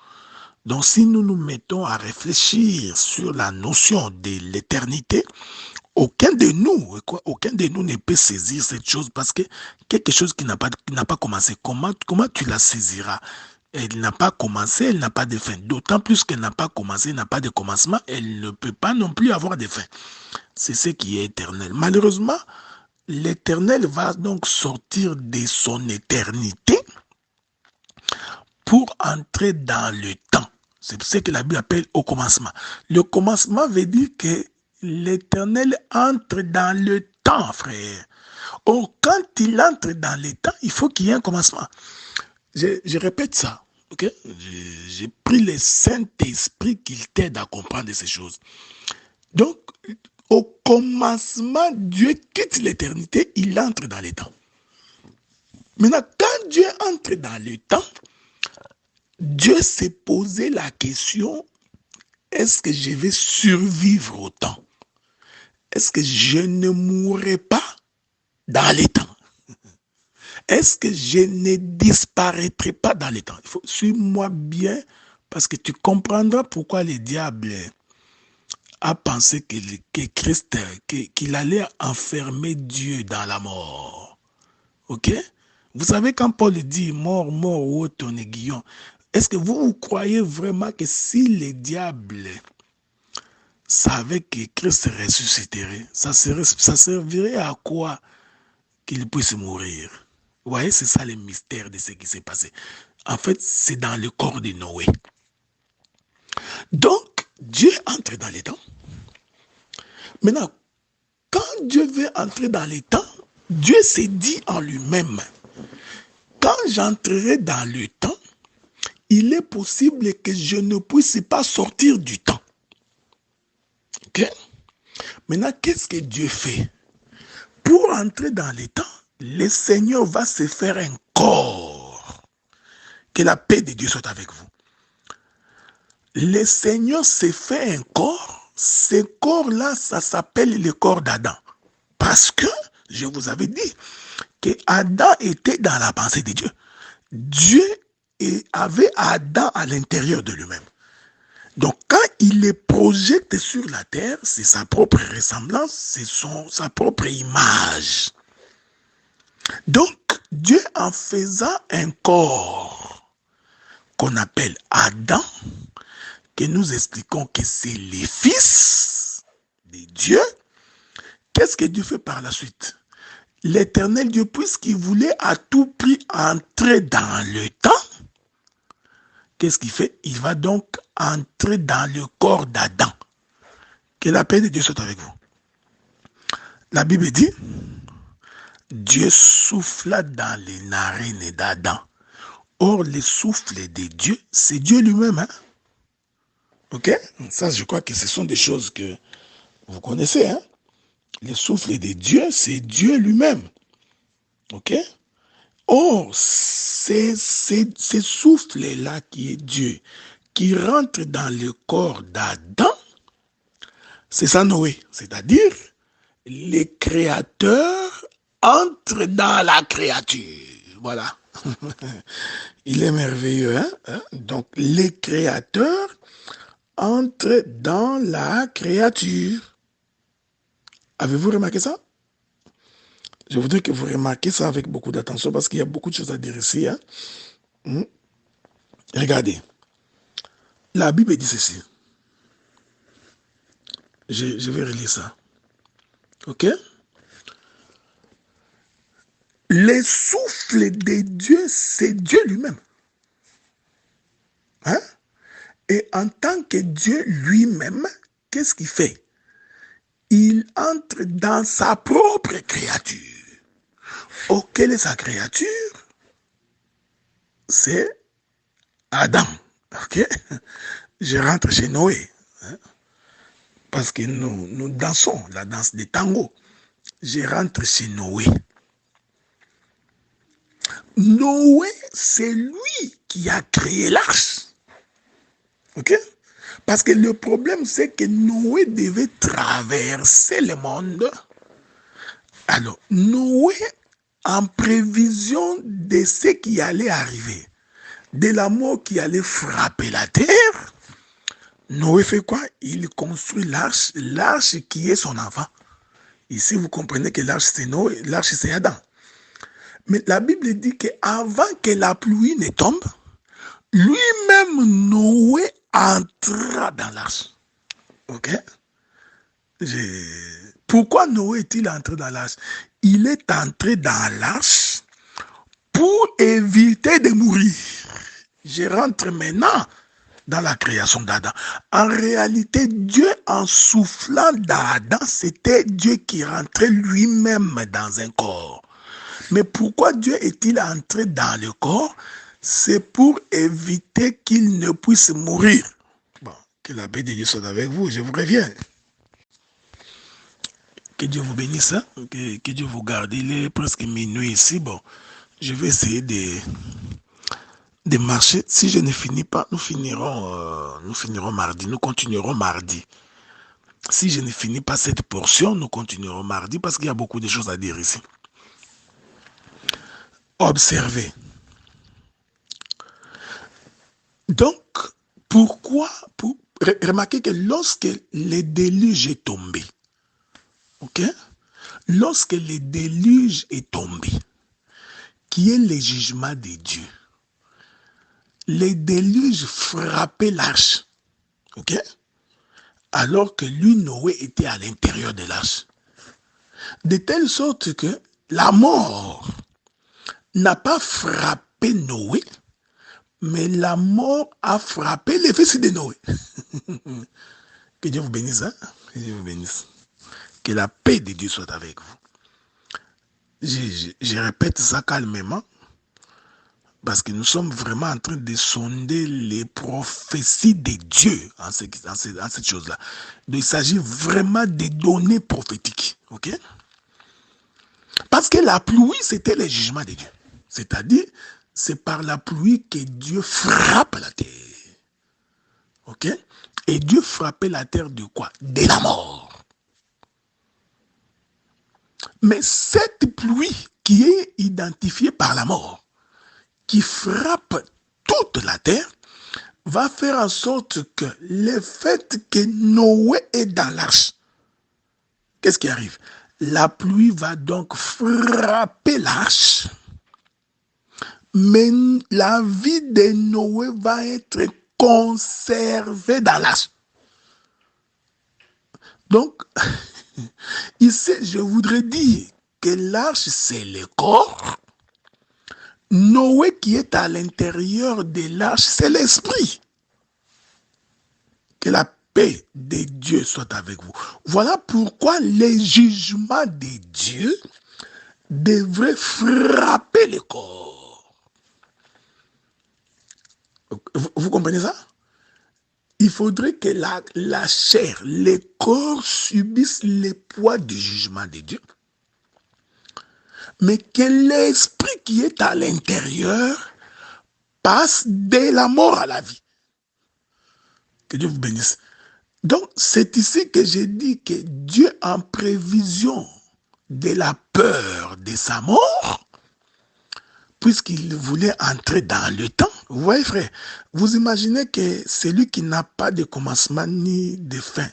Donc, si nous nous mettons à réfléchir sur la notion de l'éternité, aucun de nous ne peut saisir cette chose parce que quelque chose qui n'a pas commencé, comment tu la saisiras? Elle n'a pas commencé, elle n'a pas de fin. D'autant plus qu'elle n'a pas commencé, elle n'a pas de commencement, elle ne peut pas non plus avoir de fin. C'est ce qui est éternel. Malheureusement, l'éternel va donc sortir de son éternité pour entrer dans le temps. C'est ce que la Bible appelle au commencement. Le commencement veut dire que l'éternel entre dans le temps, frère. Or, quand il entre dans le temps, il faut qu'il y ait un commencement. Je répète ça. Okay? J'ai pris le Saint-Esprit qu'il t'aide à comprendre ces choses. Donc, au commencement, Dieu quitte l'éternité, il entre dans le temps. Maintenant, quand Dieu entre dans le temps, Dieu s'est posé la question, est-ce que je vais survivre au temps? Est-ce que je ne mourrai pas dans les temps? Est-ce que je ne disparaîtrai pas dans les temps? Il faut suivre-moi bien parce que tu comprendras pourquoi le diable a pensé que Christ, qu'il allait enfermer Dieu dans la mort. Ok? Vous savez quand Paul dit mort, mort, où ton aiguillon, est-ce que vous croyez vraiment que si le diable savait que Christ ressusciterait, ça servirait à quoi qu'il puisse mourir? Vous voyez, c'est ça le mystère de ce qui s'est passé. En fait, c'est dans le corps de Noé. Donc, Dieu entre dans les temps. Maintenant, quand Dieu veut entrer dans les temps, Dieu s'est dit en lui-même, quand j'entrerai dans le temps, il est possible que je ne puisse pas sortir du temps. Ok? Maintenant, qu'est-ce que Dieu fait? Pour entrer dans les temps, le Seigneur va se faire un corps. Que la paix de Dieu soit avec vous. Le Seigneur s'est fait un corps. Ce corps-là, ça s'appelle le corps d'Adam. Parce que, je vous avais dit, que Adam était dans la pensée de Dieu. Dieu avait Adam à l'intérieur de lui-même. Donc, quand il les projette sur la terre, c'est sa propre ressemblance, c'est sa propre image. Donc, Dieu en faisant un corps qu'on appelle Adam, que nous expliquons que c'est les fils de Dieu, qu'est-ce que Dieu fait par la suite? L'éternel Dieu, puisqu'il voulait à tout prix entrer dans le temps, qu'est-ce qu'il fait? Il va donc entrer dans le corps d'Adam. Que la paix de Dieu soit avec vous. La Bible dit, Dieu souffla dans les narines d'Adam. Or, le souffle de Dieu, c'est Dieu lui-même. Hein? Ok? Ça, je crois que ce sont des choses que vous connaissez. Hein? Le souffle de Dieu, c'est Dieu lui-même. Ok? Or, c'est ce souffle-là qui est Dieu, qui rentre dans le corps d'Adam, c'est ça Noé. C'est-à-dire, les créateurs entrent dans la créature. Voilà. Il est merveilleux, hein? Donc, les créateurs entrent dans la créature. Avez-vous remarqué ça? Je voudrais que vous remarquiez ça avec beaucoup d'attention parce qu'il y a beaucoup de choses à dire ici. Hein? Regardez. La Bible dit ceci. Je vais relire ça. Ok? Le souffle de Dieu, c'est Dieu lui-même. Hein? Et en tant que Dieu lui-même, qu'est-ce qu'il fait? Il entre dans sa propre créature. Oh, quelle est sa créature? C'est Adam. Ok? Je rentre chez Noé. Hein? Parce que nous dansons la danse des tangos. Je rentre chez Noé. Noé, c'est lui qui a créé l'arche. Ok? Parce que le problème, c'est que Noé devait traverser le monde. Alors, Noé, en prévision de ce qui allait arriver, de la mort qui allait frapper la terre, Noé fait quoi? Il construit l'arche qui est son enfant. Ici, vous comprenez que l'arche, c'est Noé, l'arche, c'est Adam. Mais la Bible dit qu'avant que la pluie ne tombe, lui-même, Noé entra dans l'arche. Ok? Pourquoi Noé est-il entré dans l'arche? Il est entré dans l'arche pour éviter de mourir. Je rentre maintenant dans la création d'Adam. En réalité, Dieu, en soufflant d'Adam, c'était Dieu qui rentrait lui-même dans un corps. Mais pourquoi Dieu est-il entré dans le corps? C'est pour éviter qu'il ne puisse mourir. Bon, que la paix de Dieu soit avec vous, je vous reviens. Que Dieu vous bénisse, hein? Que Dieu vous garde. Il est presque minuit ici. Bon, je vais essayer de marcher. Si je ne finis pas, nous finirons mardi. Nous continuerons mardi. Si je ne finis pas cette portion, nous continuerons mardi parce qu'il y a beaucoup de choses à dire ici. Observez. Donc, pourquoi remarquez que lorsque le déluge est tombé, ok? Lorsque le déluge est tombé, qui est le jugement de Dieu, le déluge frappait l'arche, ok? Alors que lui, Noé, était à l'intérieur de l'arche. De telle sorte que la mort n'a pas frappé Noé, mais la mort a frappé les fils de Noé. Que Dieu vous bénisse, hein? Que Dieu vous bénisse. Que la paix de Dieu soit avec vous. Je répète ça calmement, parce que nous sommes vraiment en train de sonder les prophéties de Dieu en cette chose-là. Il s'agit vraiment des données prophétiques. Ok? Parce que la pluie, c'était le jugement de Dieu. C'est-à-dire, c'est par la pluie que Dieu frappe la terre. Ok? Et Dieu frappait la terre de quoi? De la mort. Mais cette pluie qui est identifiée par la mort, qui frappe toute la terre, va faire en sorte que le fait que Noé est dans l'arche, qu'est-ce qui arrive? La pluie va donc frapper l'arche, mais la vie de Noé va être conservée dans l'arche. Donc, ici, je voudrais dire que l'arche, c'est le corps. Noé qui est à l'intérieur de l'arche, c'est l'esprit. Que la paix de Dieu soit avec vous. Voilà pourquoi les jugements de Dieu devraient frapper le corps. Vous comprenez ça? Il faudrait que la chair, le corps subissent le poids du jugement de Dieu. Mais que l'esprit qui est à l'intérieur passe de la mort à la vie. Que Dieu vous bénisse. Donc, c'est ici que j'ai dit que Dieu, en prévision de la peur de sa mort, puisqu'il voulait entrer dans le temps, vous voyez frère, vous imaginez que celui qui n'a pas de commencement ni de fin,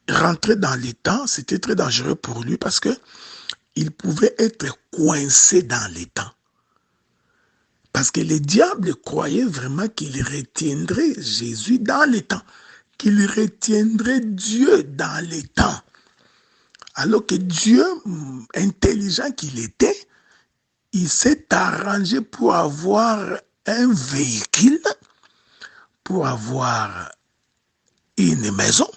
rentrer dans le temps, c'était très dangereux pour lui parce que il pouvait être coincé dans les temps. Parce que le diable croyait vraiment qu'il retiendrait Jésus dans les temps, qu'il retiendrait Dieu dans les temps. Alors que Dieu, intelligent qu'il était, il s'est arrangé pour avoir un véhicule, pour avoir une maison,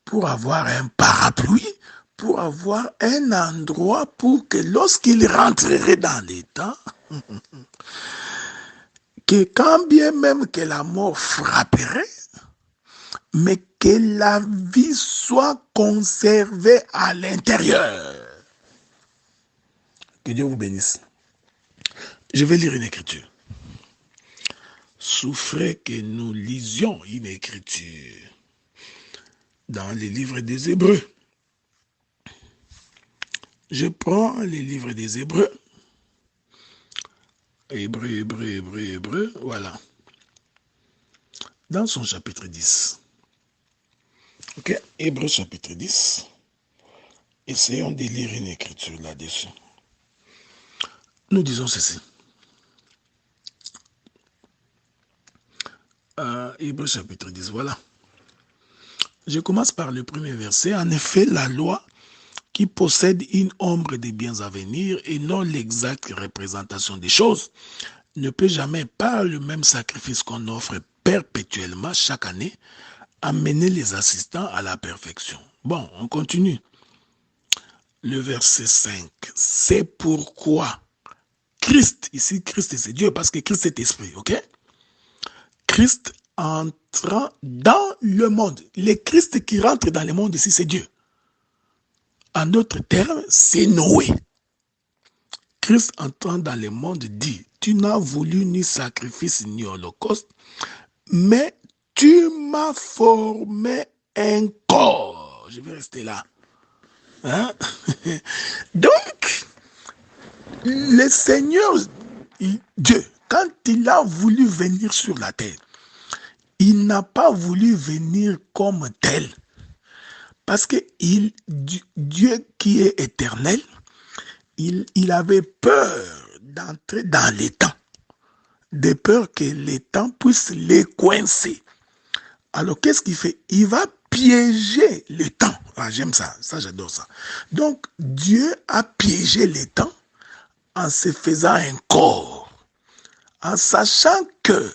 pour avoir un parapluie, pour avoir un endroit pour que lorsqu'il rentrerait dans les temps, que quand bien même que la mort frapperait, mais que la vie soit conservée à l'intérieur. Que Dieu vous bénisse. Je vais lire une écriture. Souffrez que nous lisions une écriture dans les livres des Hébreux. Je prends les livres des Hébreux. Hébreux, voilà. Dans son chapitre 10. Ok, Hébreux chapitre 10. Essayons de lire une écriture là-dessus. Nous disons ceci. Hébreux chapitre 10, voilà. Je commence par le premier verset. En effet, la loi qui possède une ombre des biens à venir et non l'exacte représentation des choses, ne peut jamais, par le même sacrifice qu'on offre perpétuellement chaque année, amener les assistants à la perfection. Bon, on continue. Le verset 5. C'est pourquoi Christ, ici Christ c'est Dieu, parce que Christ est esprit, ok? Christ entrant dans le monde. Le Christ qui rentre dans le monde ici, c'est Dieu. En d'autres termes, c'est Noé. Christ entrant dans le monde dit, tu n'as voulu ni sacrifice ni holocauste, mais tu m'as formé un corps. Je vais rester là. Hein? Donc, le Seigneur, Dieu, quand il a voulu venir sur la terre, il n'a pas voulu venir comme tel. Parce que Dieu qui est éternel, il avait peur d'entrer dans les temps. De peur que les temps puissent les coincer. Alors, qu'est-ce qu'il fait? Il va piéger le temps. Ah, j'aime ça, j'adore ça. Donc, Dieu a piégé le temps en se faisant un corps, en sachant que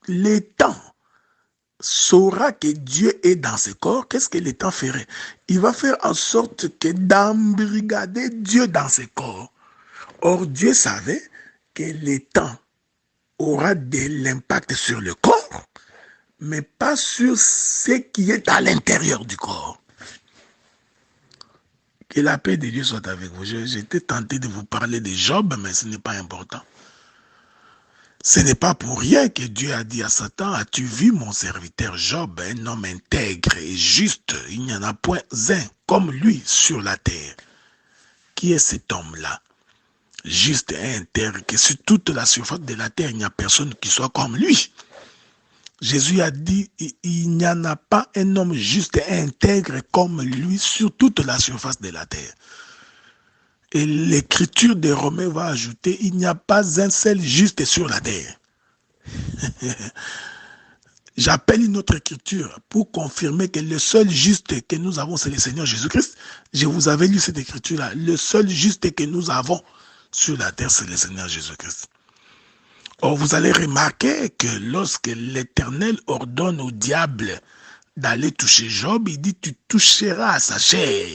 le temps saura que Dieu est dans ce corps. Qu'est-ce que le temps ferait? Il va faire en sorte que d'embrigader Dieu dans ce corps. Or, Dieu savait que le temps aura de l'impact sur le corps, mais pas sur ce qui est à l'intérieur du corps. Que la paix de Dieu soit avec vous. J'étais tenté de vous parler de Job, mais ce n'est pas important. Ce n'est pas pour rien que Dieu a dit à Satan, as-tu vu mon serviteur Job, un homme intègre et juste, il n'y en a point un comme lui sur la terre. Qui est cet homme-là? Juste et intègre, que sur toute la surface de la terre, il n'y a personne qui soit comme lui. Jésus a dit, il n'y en a pas un homme juste et intègre comme lui sur toute la surface de la terre. Et l'écriture de Romains va ajouter, il n'y a pas un seul juste sur la terre. J'appelle une autre écriture pour confirmer que le seul juste que nous avons, c'est le Seigneur Jésus-Christ. Je vous avais lu cette écriture-là. Le seul juste que nous avons sur la terre, c'est le Seigneur Jésus-Christ. Or, vous allez remarquer que lorsque l'Éternel ordonne au diable d'aller toucher Job, il dit, tu toucheras à sa chair,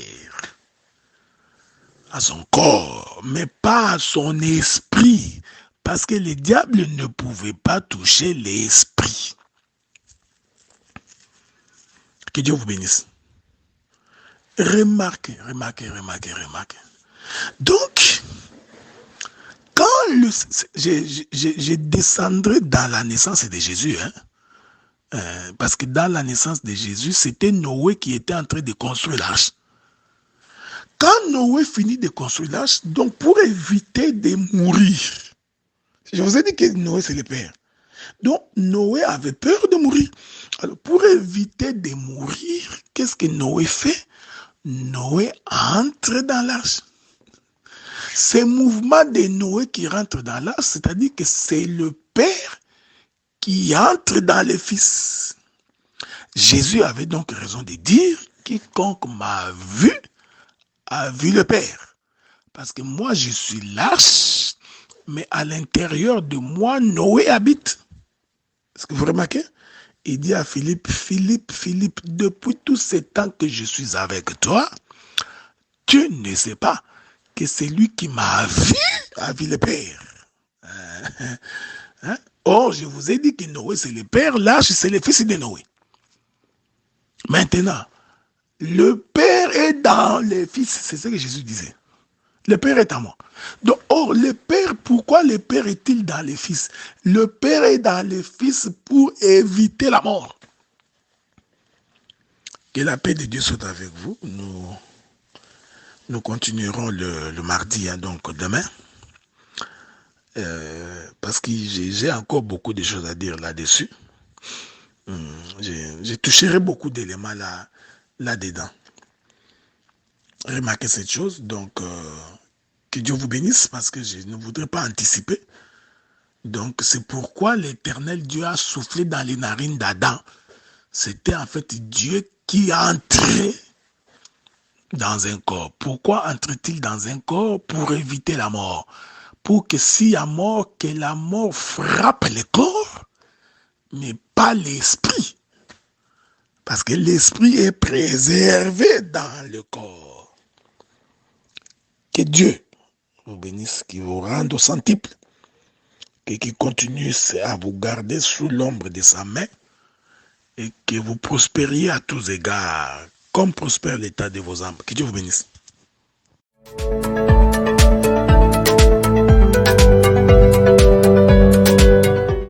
à son corps, mais pas à son esprit, parce que le diable ne pouvait pas toucher l'esprit. Que Dieu vous bénisse. Remarquez. Donc, quand je descendrai dans la naissance de Jésus, parce que dans la naissance de Jésus, c'était Noé qui était en train de construire l'arche. Quand Noé finit de construire l'arche, donc pour éviter de mourir, je vous ai dit que Noé c'est le père. Donc Noé avait peur de mourir. Alors pour éviter de mourir, qu'est-ce que Noé fait? Noé entre dans l'arche. Ce mouvement de Noé qui rentre dans l'arche, c'est-à-dire que c'est le père qui entre dans le fils. Jésus avait donc raison de dire, quiconque m'a vu, a vu le Père. Parce que moi, je suis l'arche, mais à l'intérieur de moi, Noé habite. Est-ce que vous remarquez? Il dit à Philippe, Philippe, depuis tout ce temps que je suis avec toi, tu ne sais pas que celui qui m'a vu a vu le Père. Or, je vous ai dit que Noé, c'est le Père, l'arche, c'est le fils de Noé. Maintenant, le Père est dans le Fils. C'est ce que Jésus disait. Le Père est en moi. Donc, or, le Père, pourquoi le Père est-il dans le Fils? Le Père est dans le Fils pour éviter la mort. Que la paix de Dieu soit avec vous. Nous continuerons le mardi, donc demain. Parce que j'ai encore beaucoup de choses à dire là-dessus. Je toucherai beaucoup d'éléments là-dedans. Remarquez cette chose, donc que Dieu vous bénisse parce que je ne voudrais pas anticiper. Donc c'est pourquoi l'Éternel Dieu a soufflé dans les narines d'Adam. C'était en fait Dieu qui entrait dans un corps. Pourquoi entre-t-il dans un corps? Pour éviter la mort. Pour que s'il y a mort, que la mort frappe le corps, mais pas l'esprit. Parce que l'esprit est préservé dans le corps. Que Dieu vous bénisse, qu'il vous rende au centuple, et qu'il continue à vous garder sous l'ombre de sa main, et que vous prospériez à tous égards, comme prospère l'état de vos âmes. Que Dieu vous bénisse.